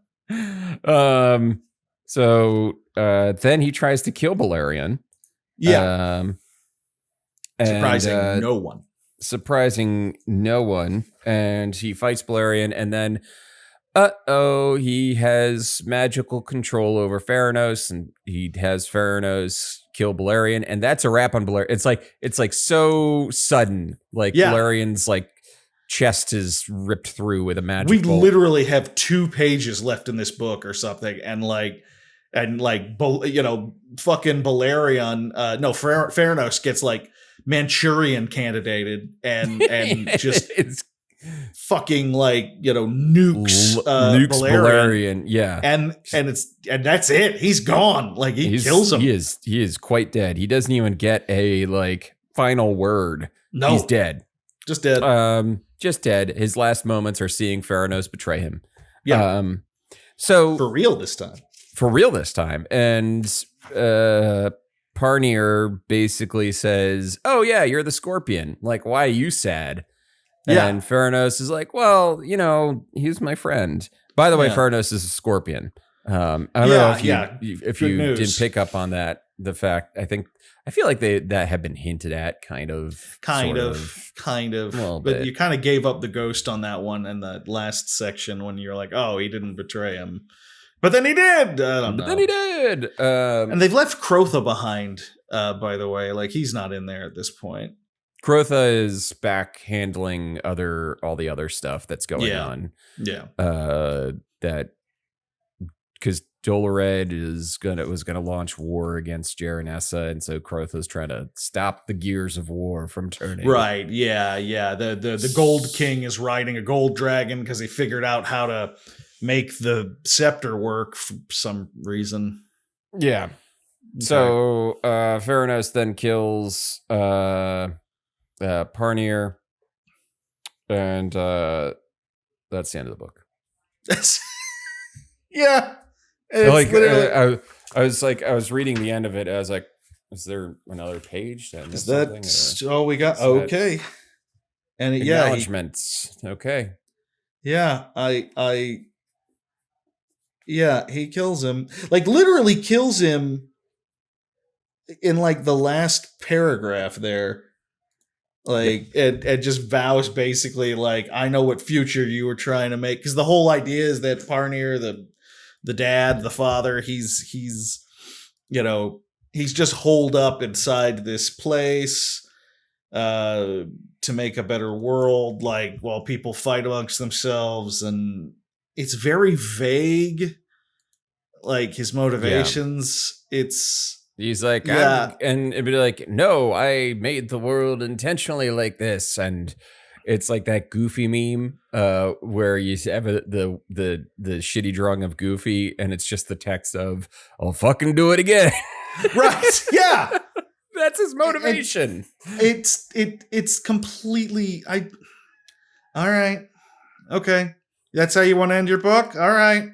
So then he tries to kill Valerian. Surprising no one, and he fights Valerian, and then he has magical control over Theranos, and he has Theranos kill Valerian, and that's a wrap on Valerian. It's like so sudden. Like Valerian's like chest is ripped through with a magic bolt. We literally have 2 pages left in this book or something, and fucking Valerian. Theranos gets like Manchurian candidated and just it's fucking nukes Valerian. Yeah. And that's it. He's gone. Like he kills him. He is quite dead. He doesn't even get a final word. No. He's dead. Just dead. Just dead. His last moments are seeing Theranos betray him. Yeah. So for real this time. And Parnier basically says, "Oh yeah, you're the Scorpion. Like, why are you sad?" Yeah. And Theranos is like, "Well, he's my friend." By the way, Theranos is a Scorpion. I don't know if you didn't pick up on that. the fact. I feel like that had been hinted at, kind of. Well, but you kind of gave up the ghost on that one in the last section when you're like, oh, he didn't betray him, but then he did. I don't know. Then he did. And they've left Crotha behind. By the way, like he's not in there at this point. Crotha is back handling all the other stuff that's going on. Yeah. That because Dolored was gonna launch war against Jaranessa, and so Crotha's trying to stop the gears of war from turning. Right. Yeah. Yeah. The Gold King is riding a gold dragon because he figured out how to make the scepter work for some reason. Yeah. Okay. So Theranos then kills Parnir, and that's the end of the book. Yeah. Like I was reading the end of it. I was like, is there another page? Is that all we got? Okay. And acknowledgements. Okay. Yeah. He kills him. Like literally kills him in like the last paragraph there. Like it just vows basically like, I know what future you were trying to make. Because the whole idea is that Parnir, the dad, the father, he's just holed up inside this place to make a better world, like while people fight amongst themselves, and it's very vague, like his motivations. He's like, and it'd be like, no, I made the world intentionally like this, and it's like that Goofy meme where you have the shitty drawing of Goofy, and it's just the text of "I'll fucking do it again." Right? Yeah, that's his motivation. It's completely. All right, okay, that's how you want to end your book. All right,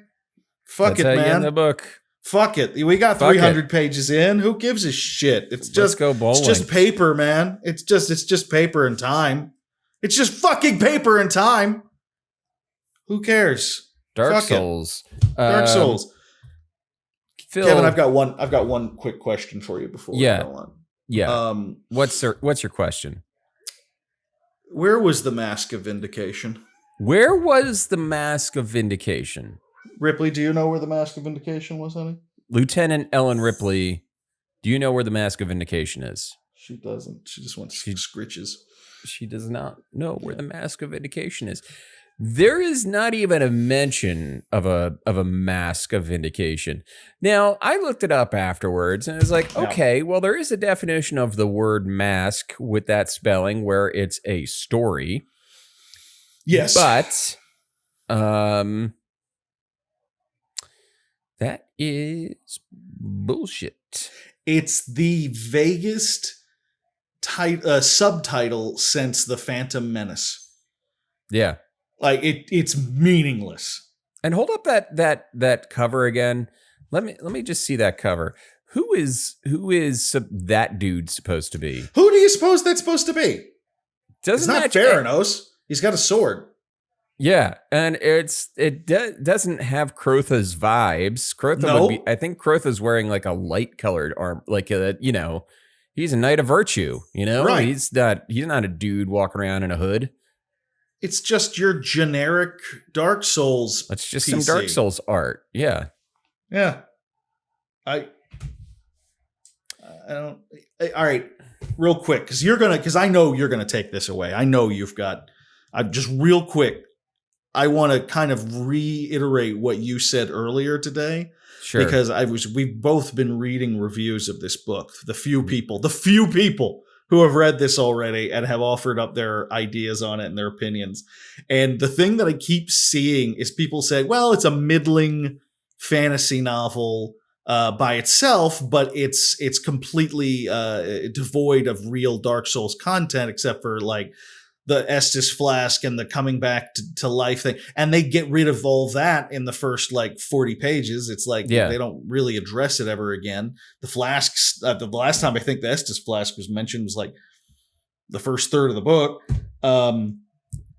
that's it, how man. You end the book. Fuck it. We got 300 pages in. Who gives a shit? Let's go bowling. It's just paper, man. It's just paper and time. It's just fucking paper and time. Who cares? Dark Souls. Dark Souls. Phil, Kevin, I've got one quick question for you before we go on. Yeah. What's your question? Where was the Masque of Vindication? Where was the Masque of Vindication? Ripley, do you know where the Masque of Vindication was, honey? Lieutenant Ellen Ripley, do you know where the Masque of Vindication is? She doesn't. She just wants scritches. She does not know where the Masque of Vindication is. There is not even a mention of a Masque of Vindication. Now, I looked it up afterwards, and it was like, okay, well, there is a definition of the word mask with that spelling where it's a story. Yes. But that is bullshit. It's the vaguest subtitle since The Phantom Menace. Yeah. Like it's meaningless. And hold up that cover again. Let me just see that cover. Who is that dude supposed to be? Who do you suppose that's supposed to be? It's not Theranos. He's got a sword. Yeah, and it doesn't have Crotha's vibes. Crotha would be. I think Crotha's wearing like a light colored arm, like a he's a knight of virtue. Right. He's not a dude walking around in a hood. It's just your generic Dark Souls. It's just PC. some Dark Souls art. Yeah. Yeah. I don't. All right, real quick, because I know you're gonna take this away. I know you've got. Just real quick. I want to kind of reiterate what you said earlier today. Sure. Because we've both been reading reviews of this book. The few people who have read this already and have offered up their ideas on it and their opinions. And the thing that I keep seeing is people say, well, it's a middling fantasy novel by itself, but it's completely devoid of real Dark Souls content, except for like the Estus flask and the coming back to life thing. And they get rid of all that in the first like 40 pages. It's like they don't really address it ever again. The flasks, the last time I think the Estus flask was mentioned was like the first third of the book.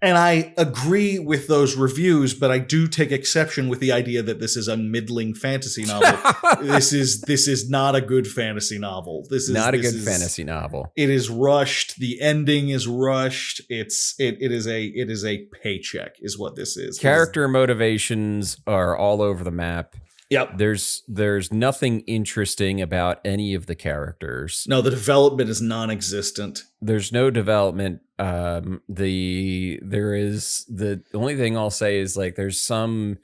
And I agree with those reviews, but I do take exception with the idea that this is a middling fantasy novel. This is not a good fantasy novel. This is not a good fantasy novel. It is rushed. The ending is rushed. It is a paycheck, is what this is. Character motivations are all over the map. Yep. There's nothing interesting about any of the characters. No, the development is non-existent. There's no development. The only thing I'll say is like there's some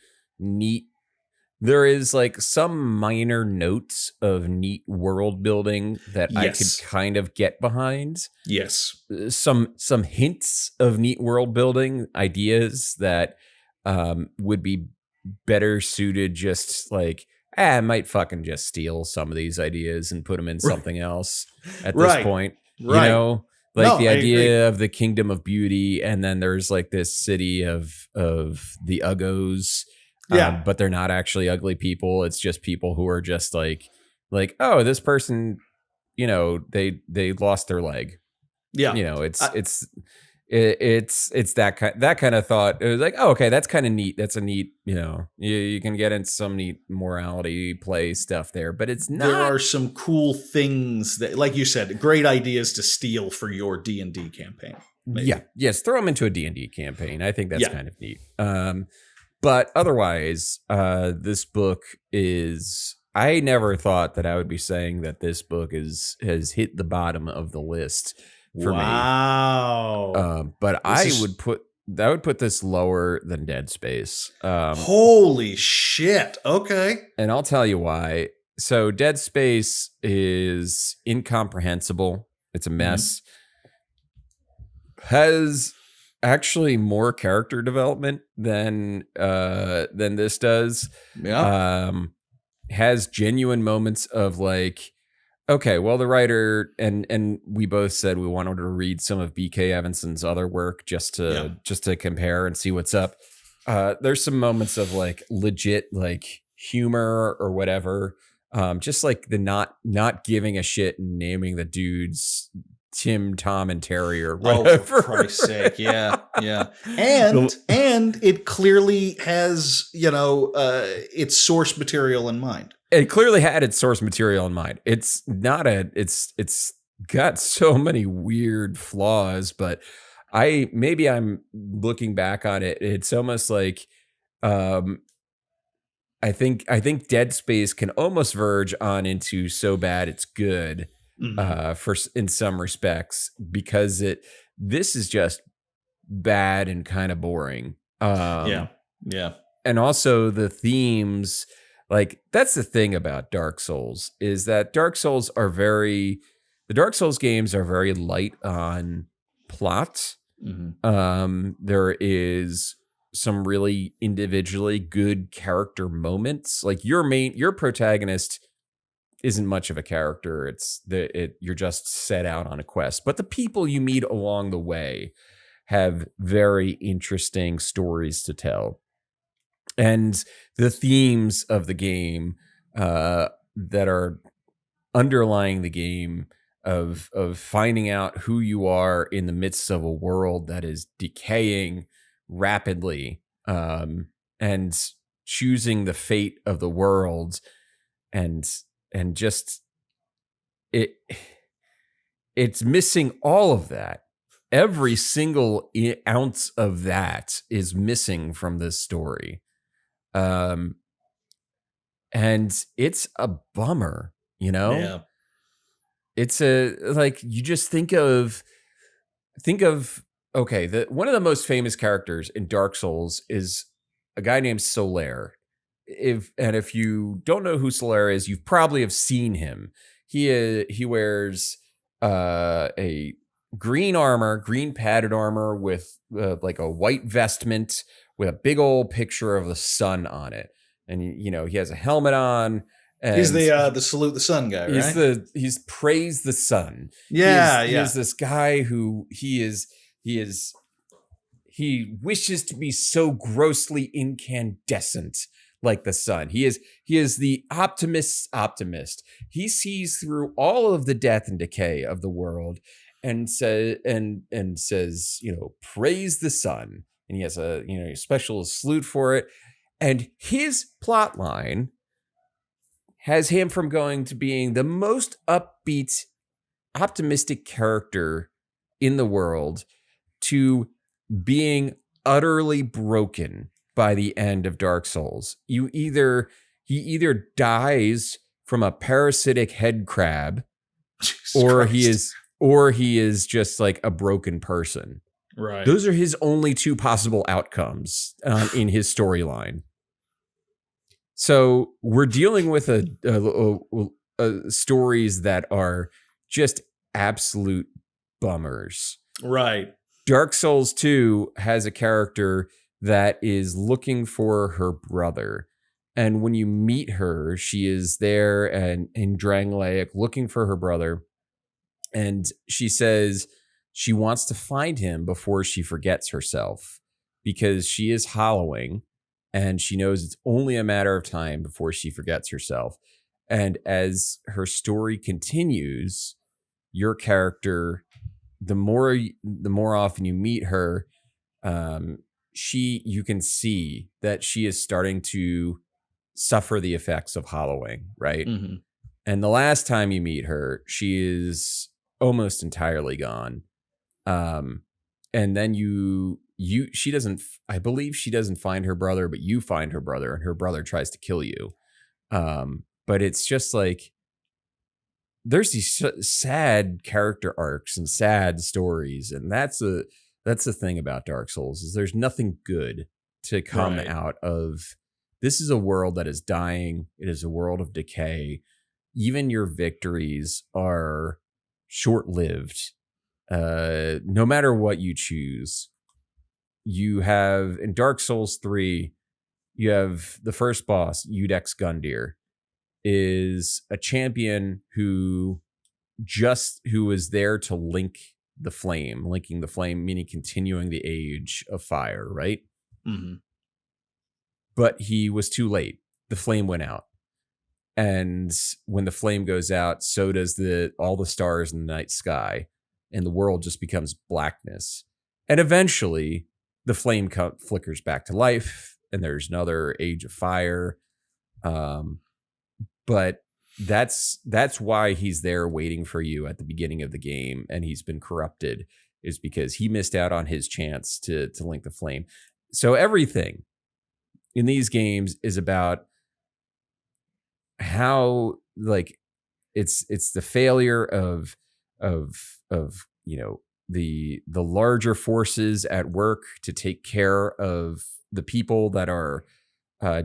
some minor notes of neat world building that I could kind of get behind. Yes. Some hints of neat world building ideas that would be better suited just like, I might fucking just steal some of these ideas and put them in something else at this point. You know, like the idea of the Kingdom of Beauty, and then there's like this city of the Uggos. But they're not actually ugly people. It's just people who are just like, oh, this person, you know, they lost their leg. Yeah. You know, it's that kind of thought. It was like, oh, okay, that's kind of neat. That's a neat, you know, you can get into some neat morality play stuff there, but it's not. There are some cool things that, like you said, great ideas to steal for your D&D campaign. Maybe. Yeah. Yes. Throw them into a D&D campaign. I think that's kind of neat. But otherwise, this book is, I never thought that I would be saying that this book has hit the bottom of the list for me. But I would put this lower than Dead Space. Holy shit. Okay. And I'll tell you why. So Dead Space is incomprehensible. It's a mess. Has actually more character development than this does. Yeah. Has genuine moments of like, okay, well, the writer and we both said we wanted to read some of B.K. Evanson's other work just to compare and see what's up. There's some moments of like legit like humor or whatever. Just like the not giving a shit and naming the dudes Tim, Tom, and Terry or whatever. Oh, for Christ's sake. Yeah. Yeah. And it clearly has, you know, its source material in mind. It clearly had its source material in mind. It's got so many weird flaws, but I'm looking back on it. It's almost like, I think Dead Space can almost verge on into so bad it's good. In some respects, because this is just bad and kind of boring. Yeah. And also the themes, like that's the thing about Dark Souls is that the Dark Souls games are very light on plot. There is some really individually good character moments. Like your protagonist isn't much of a character. You're just set out on a quest. But the people you meet along the way have very interesting stories to tell. And the themes of the game that are underlying the game of finding out who you are in the midst of a world that is decaying rapidly, and choosing the fate of the world and just it's missing all of that. Every single ounce of that is missing from this story. And it's a bummer, you know? Yeah. It's you just think of okay, one of the most famous characters in Dark Souls is a guy named Solaire. If you don't know who Solaire is, you probably have seen him. He wears a green padded armor with like a white vestment with a big old picture of the sun on it, and you know he has a helmet on. And he's the salute the sun guy, right? He's praise the sun. Yeah, he is this guy who he wishes to be so grossly incandescent like the sun. He is the optimist's optimist. He sees through all of the death and decay of the world, and says, praise the sun. And he has a special salute for it. And his plot line has him from going to being the most upbeat, optimistic character in the world to being utterly broken by the end of Dark Souls. He either dies from a parasitic head crab, or he is just like a broken person. Right. Those are his only two possible outcomes in his storyline. So we're dealing with stories that are just absolute bummers. Right. Dark Souls 2 has a character that is looking for her brother. And when you meet her, she is there and in Drangleic looking for her brother. And she says she wants to find him before she forgets herself, because she is hollowing and she knows it's only a matter of time before she forgets herself. And as her story continues, your character, the more often you meet her, you can see that she is starting to suffer the effects of hollowing, right? Mm-hmm. And the last time you meet her, she is almost entirely gone. And then she doesn't, I believe she doesn't find her brother, but you find her brother, and her brother tries to kill you. But it's just like, there's these sad character arcs and sad stories. And that's the thing about Dark Souls, is there's nothing good to come out of. This is a world that is dying. It is a world of decay. Even your victories are short-lived. No matter what you choose, you have in Dark Souls 3, you have the first boss, Udex Gundyr, is a champion who is there to linking the flame, meaning continuing the age of fire, right? Mm-hmm. But he was too late. The flame went out. And when the flame goes out, so does all the stars in the night sky, and the world just becomes blackness. And eventually, the flame flickers back to life, and there's another age of fire. But that's why he's there waiting for you at the beginning of the game, and he's been corrupted, is because he missed out on his chance to link the flame. So everything in these games is about how, like, it's the failure of the larger forces at work to take care of the people that are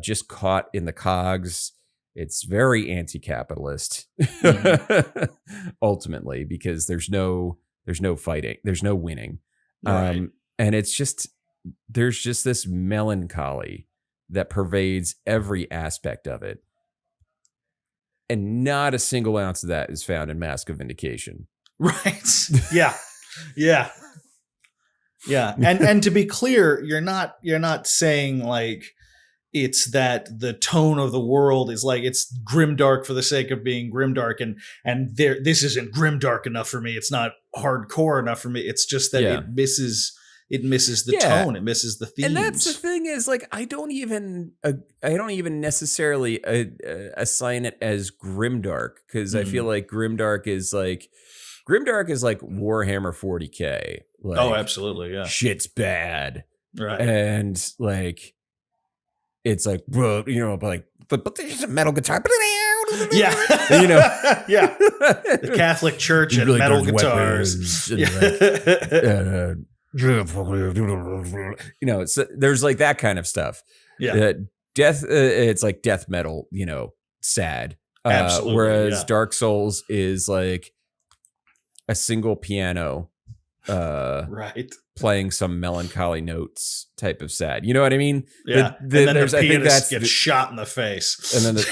just caught in the cogs. It's very anti-capitalist, ultimately, because there's no fighting, there's no winning, Right. and there's just this melancholy that pervades every aspect of it. And not a single ounce of that is found in Masque of Vindication. Right. Yeah. Yeah. Yeah. And to be clear, you're not saying like it's that the tone of the world is like it's grimdark for the sake of being grimdark, and this isn't grimdark enough for me. It's not hardcore enough for me. It's just that it misses the tone. It misses the themes. And that's the thing, is like, I don't even necessarily assign it as grimdark, because I feel like grimdark is like Warhammer 40K. Like, oh, absolutely, yeah. Shit's bad, right? And like, it's like, bro, but there's a metal guitar. Yeah, yeah. The Catholic Church and really metal guitars. And there's like that kind of stuff. Yeah, death. It's like death metal. Sad. Absolutely. Whereas Dark Souls is like a single piano, right, playing some melancholy notes type of sad. You know what I mean? Yeah. And then the pianist gets shot in the face. And then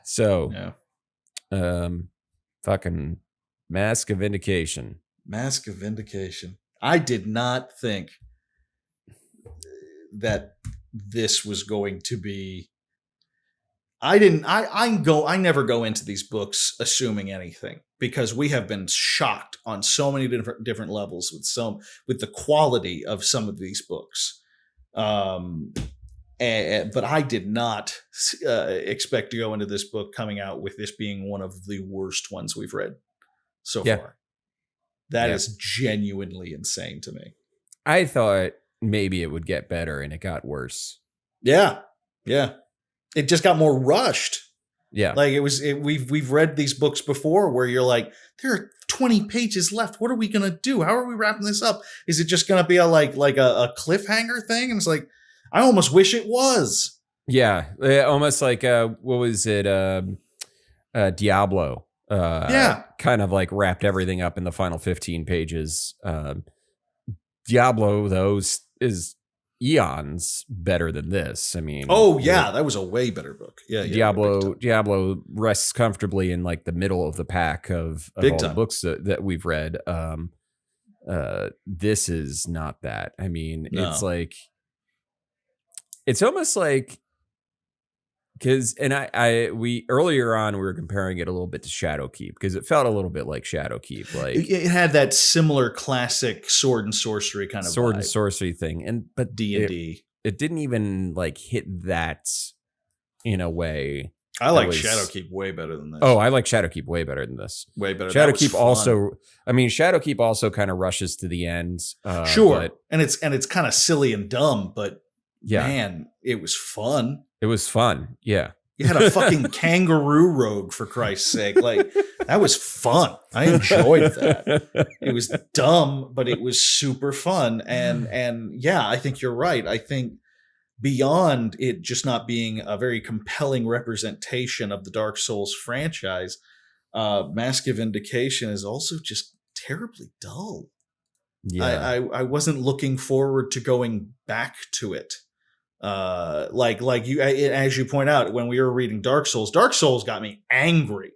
so, fucking Masque of Vindication. Masque of Vindication. I did not think that this was going to be. I never go into these books assuming anything, because we have been shocked on so many different levels with the quality of some of these books. But I did not expect to go into this book coming out with this being one of the worst ones we've read so far. That is genuinely insane to me. I thought maybe it would get better, and it got worse. Yeah. It just got more rushed. Yeah. Like we've read these books before where you're like, there are 20 pages left. What are we going to do? How are we wrapping this up? Is it just going to be a cliffhanger thing? And it's like, I almost wish it was. Yeah. Almost like, what was it? Diablo. Kind of like wrapped everything up in the final 15 pages. Diablo, though, is eons better than this. I mean, that was a way better book. Diablo rests comfortably in like the middle of the pack of all the books that we've read. This is not that. I mean, it's almost like, because, and we earlier on, we were comparing it a little bit to Shadowkeep, because it felt a little bit like Shadowkeep. Like it had that similar classic sword and sorcery kind of sword and sorcery thing. But D&D. It didn't even like hit that in a way. I like Shadowkeep way better than this. Oh, I like Shadowkeep way better than this. Way better. Shadowkeep Shadowkeep also kind of rushes to the end. Sure. And it's kind of silly and dumb, but yeah, man, it was fun. It was fun. Yeah. You had a fucking kangaroo rogue, for Christ's sake. Like, that was fun. I enjoyed that. It was dumb, but it was super fun. And yeah, I think you're right. I think beyond it just not being a very compelling representation of the Dark Souls franchise, Masque of Vindication is also just terribly dull. Yeah. I wasn't looking forward to going back to it. Like you, as you point out, when we were reading Dark Souls got me angry.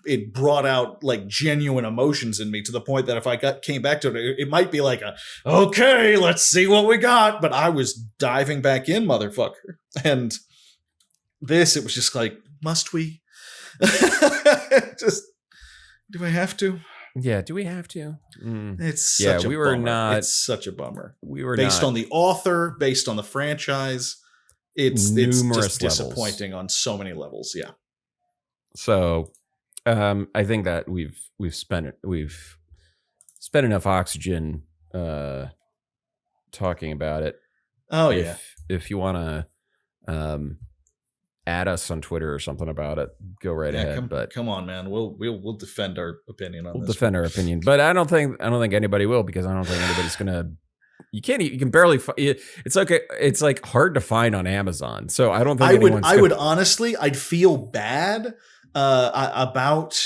It brought out like genuine emotions in me to the point that if I came back to it, it might be like okay, let's see what we got. But I was diving back in, motherfucker. And it was just like, must we? Just, do I have to? Yeah, do we have to? It's such a bummer. It's such a bummer. We were based on the author, based on the franchise. It's just disappointing on so many levels. Yeah. So, I think that we've spent enough oxygen talking about it. Oh if you want to add us on Twitter or something about it, go right ahead. Come on, man. We'll defend our opinion on this. We'll defend our opinion, but I don't think anybody will, because I don't think anybody's gonna. You can barely. It's like hard to find on Amazon. So I don't think I would honestly, I'd feel bad about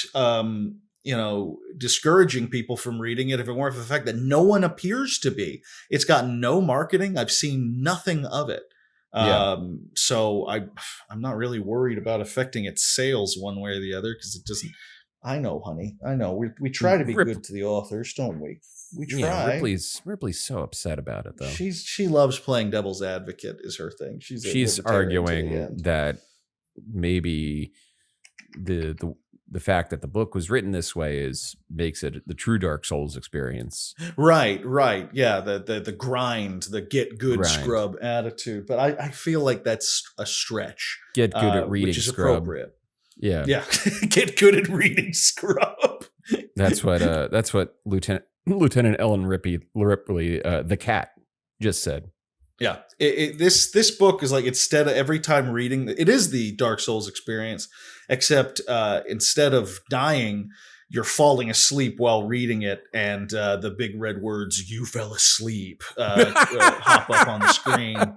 discouraging people from reading it if it weren't for the fact that no one appears to be. It's got no marketing. I've seen nothing of it. So I'm not really worried about affecting its sales one way or the other, because it doesn't. I know, honey. I know. We try to be good to the authors, don't we? We try. Yeah, Ripley's so upset about it, though. She loves playing devil's advocate, is her thing. She's arguing that maybe the fact that the book was written this way makes it the true Dark Souls experience. Right. Yeah, the grind, the get good scrub attitude. But I feel like that's a stretch. Get good at reading, which is scrub. Appropriate. Yeah. Get good at reading, scrub. That's what Lieutenant Ellen Ripley, the cat, just said. Yeah, this book is like, instead of every time reading, it is the Dark Souls experience, except instead of dying, you're falling asleep while reading it, and the big red words "you fell asleep" hop up on the screen.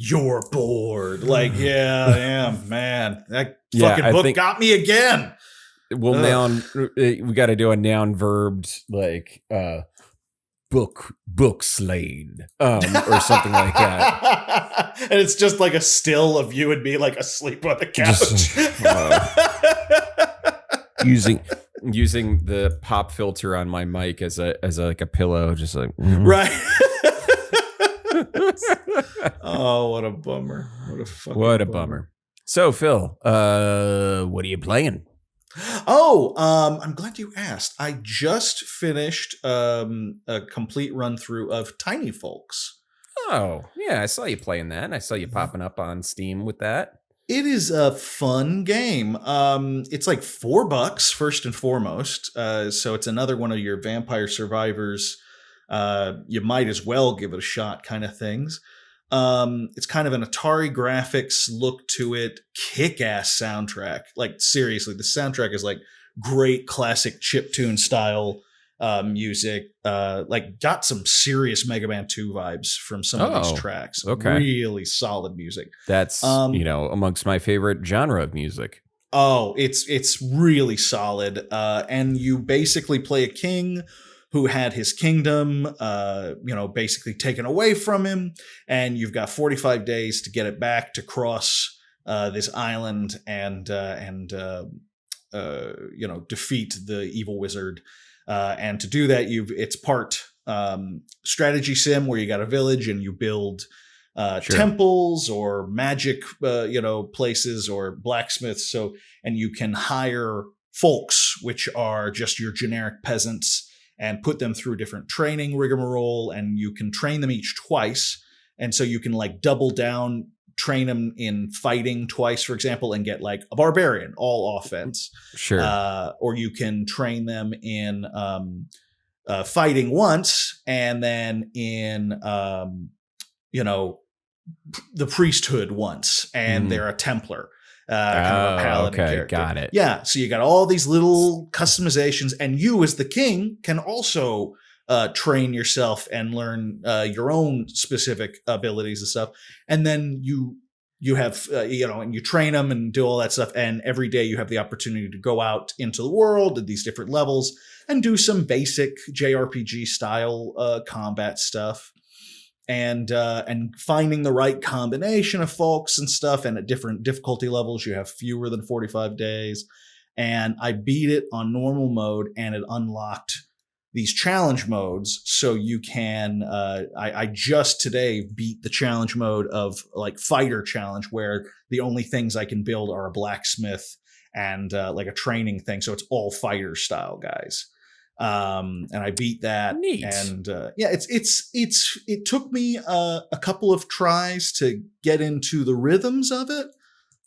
You're bored. Like, yeah, I am, man. That fucking book got me again. Well, we got to do a noun verbed like. Book slain or something like that, and it's just like a still of you and me like asleep on the couch, using the pop filter on my mic as a like a pillow, just like right. Oh, what a bummer. What a fucking What a bummer. So, Phil, what are you playing? Oh, I'm glad you asked. I just finished a complete run through of Tiny Folks. Oh, yeah, I saw you playing that. I saw you popping up on Steam with that. It is a fun game. It's like $4 first and foremost. So it's another one of your Vampire Survivors. You might as well give it a shot kind of things. It's kind of an Atari graphics look to it, kick-ass soundtrack. Like seriously, the soundtrack is like great classic chiptune style music. Like got some serious Mega Man 2 vibes from some of these tracks. Okay. Really solid music. That's amongst my favorite genre of music. Oh, it's really solid. And you basically play a king who had his kingdom, basically taken away from him, and you've got 45 days to get it back to cross this island and defeat the evil wizard. And to do that, it's part strategy sim where you got a village and you build temples or magic, places or blacksmiths. And you can hire folks, which are just your generic peasants, and put them through different training rigmarole, and you can train them each twice. And so you can like double down, train them in fighting twice, for example, and get like a barbarian, all offense. Sure. Or you can train them in fighting once, and then in, the priesthood once, and they're a Templar. Kind of a paladin character. Got it. Yeah, so you got all these little customizations, and you as the king can also train yourself and learn your own specific abilities and stuff. And then you have and you train them and do all that stuff. And every day you have the opportunity to go out into the world at these different levels and do some basic JRPG style combat stuff. And finding the right combination of folks and stuff, and at different difficulty levels, you have fewer than 45 days. And I beat it on normal mode, and it unlocked these challenge modes. So you can, I just today beat the challenge mode of like fighter challenge, where the only things I can build are a blacksmith and like a training thing. So it's all fighter style, guys. And I beat that. Neat. And it took me a couple of tries to get into the rhythms of it.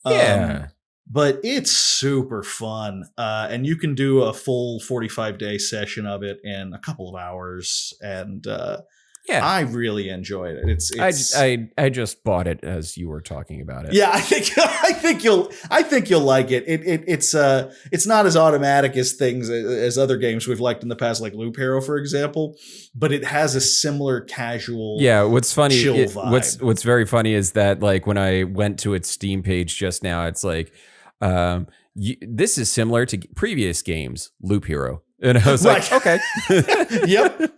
Yeah. But it's super fun. And you can do a full 45-day session of it in a couple of hours. And I really enjoyed it. I just bought it as you were talking about it. Yeah, I think you'll like it. It's not as automatic as things as other games we've liked in the past, like Loop Hero, for example, but it has a similar casual. Yeah, what's funny? Chill vibe. What's very funny is that like when I went to its Steam page just now, it's like this is similar to previous games, Loop Hero. And I was like, okay. Yep.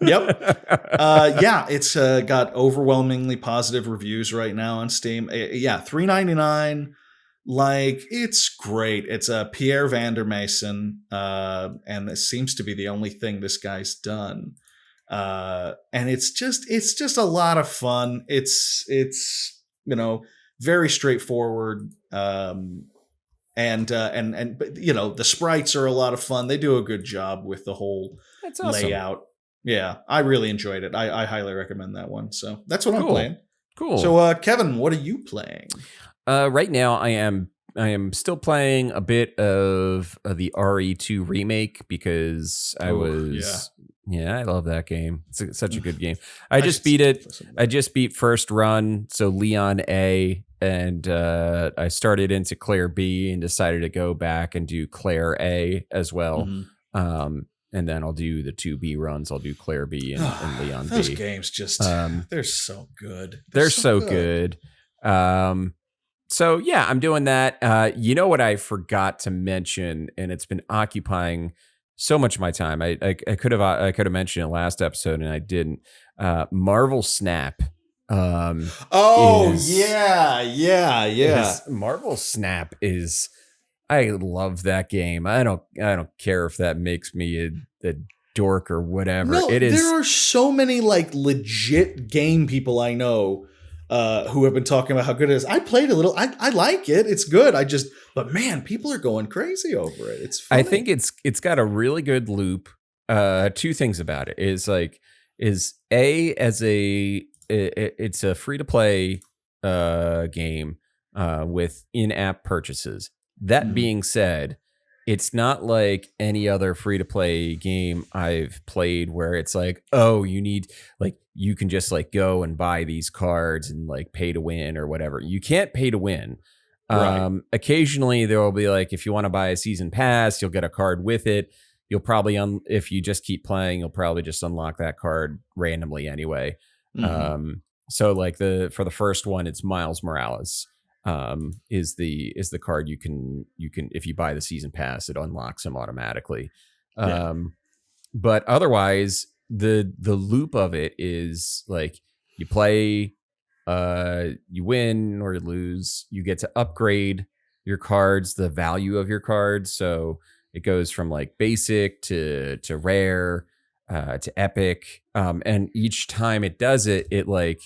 It's got overwhelmingly positive reviews right now on Steam. $3.99. Like, it's great. It's Pierre Vandermeisen, and this seems to be the only thing this guy's done. And it's just a lot of fun. It's very straightforward. And the sprites are a lot of fun. They do a good job with the whole layout. Yeah, I really enjoyed it. I highly recommend that one. So that's what I'm playing. Cool. So Kevin, what are you playing? Right now I am still playing a bit of the RE2 remake because I love that game. It's such a good game. I just beat it. I just beat first run, so Leon A, and I started into Claire B and decided to go back and do Claire A as well. Mm-hmm. And then I'll do the 2B runs. I'll do Claire B and Leon those B. Those games just, they're so good. They're so good. So yeah, I'm doing that. You know what I forgot to mention, and it's been occupying so much of my time. I could have mentioned it last episode and I didn't. Marvel Snap. Yeah. Marvel Snap is. I love that game. I don't care if that makes me a dork or whatever. No, it is. There are so many like legit game people I know who have been talking about how good it is. I played a little. I like it. It's good. But man, people are going crazy over it. It's funny. I think it's got a really good loop. Two things about it is it's a free to play game with in-app purchases. That being said, it's not like any other free to play game I've played where it's like, oh, you need like you can just like go and buy these cards and like pay to win or whatever. You can't pay to win. Right. Occasionally there will be like, if you want to buy a season pass, you'll get a card with it. You'll probably if you just keep playing, you'll probably just unlock that card randomly anyway. So like for the first one, it's Miles Morales. Is the card you can if you buy the season pass, it unlocks him automatically. But otherwise the loop of it is like you play, you win or lose, you get to upgrade your cards, the value of your cards. So it goes from like basic to rare, to epic. And each time it does it, it like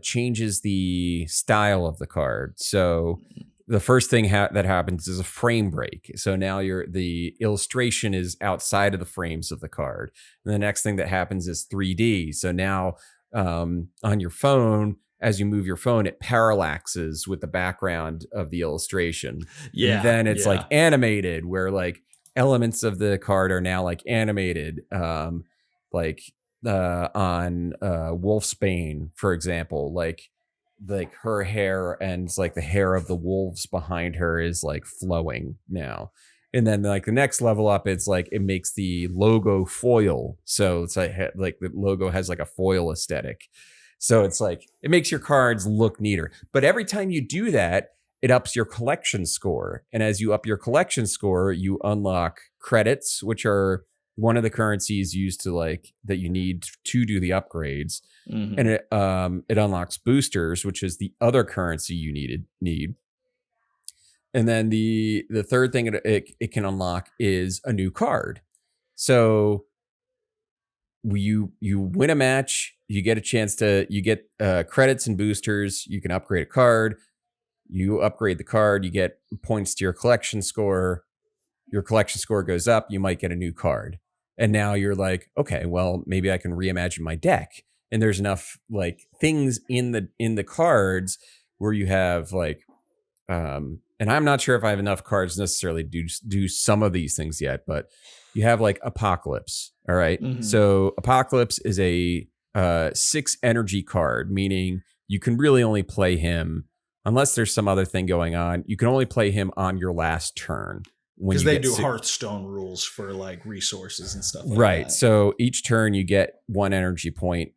changes the style of the card. So the first thing that happens is a frame break. So now the illustration is outside of the frames of the card. And the next thing that happens is 3D. So now on your phone, as you move your phone, it parallaxes with the background of the illustration. Yeah. And then it's like animated, where like elements of the card are now like animated. Like on Wolfsbane, for example, like her hair and like the hair of the wolves behind her is like flowing now. And then like the next level up, it's like it makes the logo foil. So it's like the logo has like a foil aesthetic. So it's like it makes your cards look neater. But every time you do that, it ups your collection score. And as you up your collection score, you unlock credits, which are one of the currencies used to like that you need to do the upgrades. And it unlocks boosters, which is the other currency you need. And then the third thing it can unlock is a new card. So you win a match, you get a chance you get credits and boosters. You can upgrade a card. You upgrade the card, you get points to your collection score. Your collection score goes up, you might get a new card. And now you're like, okay, well, maybe I can reimagine my deck. And there's enough like things in the cards where you have like, and I'm not sure if I have enough cards necessarily to do some of these things yet, but you have like Apocalypse. All right. So Apocalypse is a 6 energy card, meaning you can really only play him unless there's some other thing going on. You can only play him on your last turn. Because they do Hearthstone rules for like resources and stuff like right. that. So each turn you get 1 energy point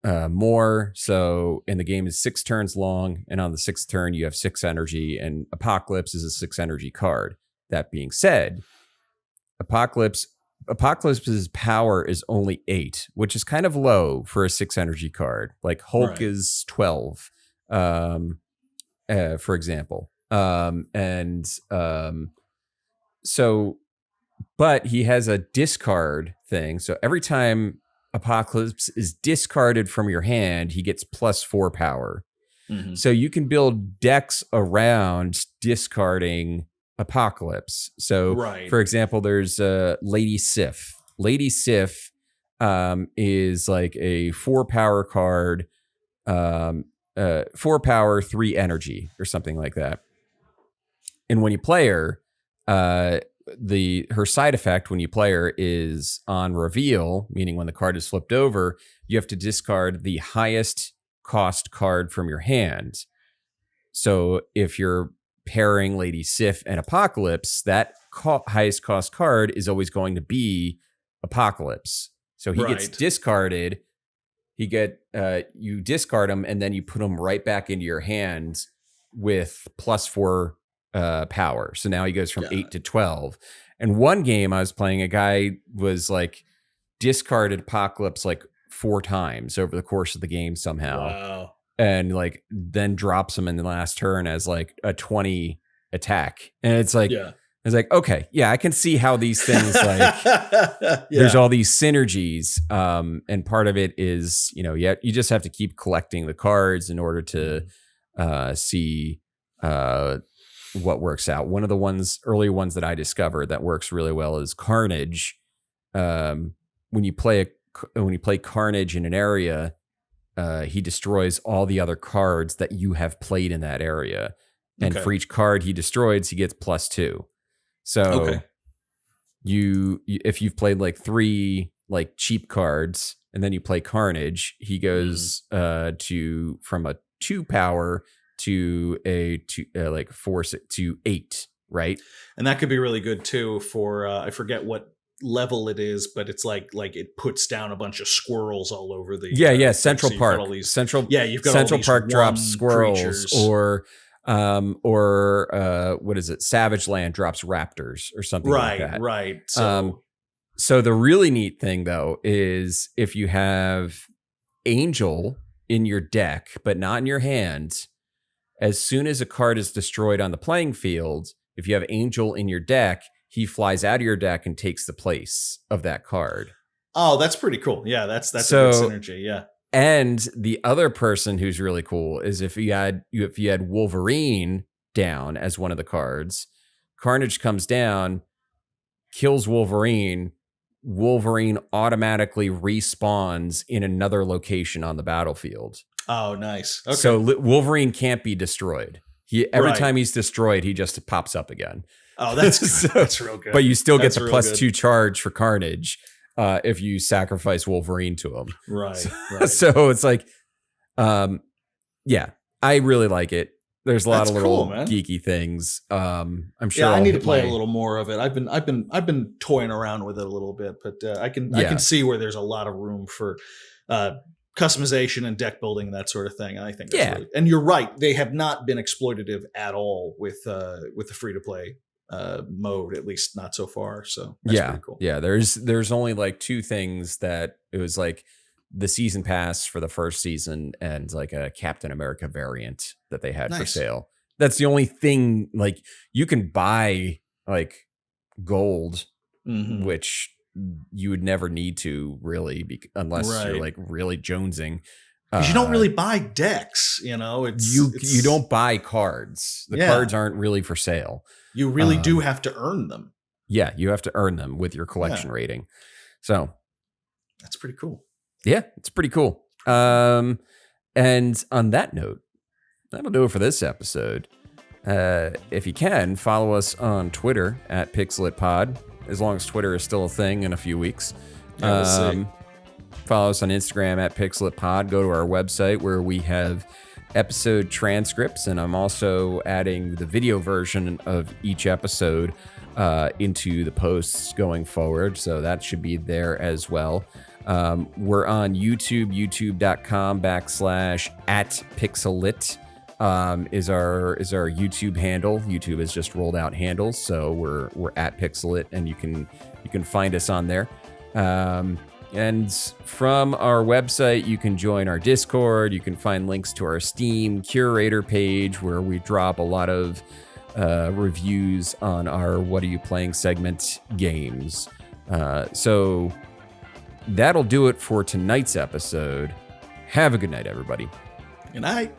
more. So and the game is 6 turns long, and on the 6th turn you have 6 energy, and Apocalypse is a 6 energy card. That being said, Apocalypse's power is only 8, which is kind of low for a 6 energy card. Like Hulk is 12, for example. So, but he has a discard thing. So every time Apocalypse is discarded from your hand, he gets +4 power. So you can build decks around discarding Apocalypse. So, for example, there's Lady Sif. Lady Sif is like a 4 power card, 4 power, 3 energy, or something like that. And when you play her, her side effect when you play her is on reveal, meaning when the card is flipped over, you have to discard the highest cost card from your hand. So if you're pairing Lady Sif and Apocalypse, that highest cost card is always going to be Apocalypse. So he gets discarded. You discard him, and then you put him right back into your hands with +4 power. So now he goes from 8 to 12. And one game I was playing, a guy was like discarded Apocalypse like 4 times over the course of the game somehow. Wow. And like then drops him in the last turn as like a 20 attack. And it's like, It's like, okay, yeah, I can see how these things there's all these synergies. And part of it is, you just have to keep collecting the cards in order to see what works out. One of the early ones that I discovered that works really well is Carnage. When you play Carnage in an area, he destroys all the other cards that you have played in that area. And for each card he destroys, he gets +2. So if you've played like 3 like cheap cards and then you play Carnage, he goes from a 2 power to a 4 to 8, right? And that could be really good too for I forget what level it is, but it's like it puts down a bunch of squirrels all over the Central Park. You've got Central all these Park drops squirrels creatures. or what is it? Savage Land drops raptors or something like that. Right. So the really neat thing though is if you have Angel in your deck but not in your hand, as soon as a card is destroyed on the playing field, if you have Angel in your deck, he flies out of your deck and takes the place of that card. Oh, that's pretty cool. Yeah, that's a good synergy. Yeah. And the other person who's really cool is if you had Wolverine down as one of the cards, Carnage comes down, kills Wolverine. Wolverine automatically respawns in another location on the battlefield. Oh, nice. Okay. So Wolverine can't be destroyed. Every time he's destroyed, he just pops up again. Oh, that's that's real good. But you still get the +2 charge for Carnage if you sacrifice Wolverine to him. Right. So it's like, I really like it. There's a lot of little geeky things. I'm sure. Yeah, I need to play a little more of it. I've been toying around with it a little bit, but I can see where there's a lot of room for customization and deck building and that sort of thing. I think that's really, and you're right, they have not been exploitative at all with the free to play mode, at least not so far. So that's pretty cool. Yeah, there's only like 2 things that it was like the season pass for the first season and like a Captain America variant that they had for sale. That's the only thing. Like you can buy like gold, which you would never need to really unless you're like really jonesing. Because you don't really buy decks, it's you don't buy cards. The cards aren't really for sale. You really do have to earn them. Yeah, you have to earn them with your collection rating. So that's pretty cool. Yeah, it's pretty cool. And on that note, that'll do it for this episode. If you can, follow us on Twitter at PixelLitPod, as long as Twitter is still a thing in a few weeks. Yeah, we'll see. Follow us on Instagram at PixelLitPod. Go to our website where we have episode transcripts, and I'm also adding the video version of each episode into the posts going forward, so that should be there as well. We're on YouTube, youtube.com/@PixelLit is our YouTube handle. YouTube has just rolled out handles, so we're at PixelLit, and you can find us on there. And from our website, you can join our Discord. You can find links to our Steam curator page where we drop a lot of reviews on our What Are You Playing segment games. So that'll do it for tonight's episode. Have a good night, everybody. Good night.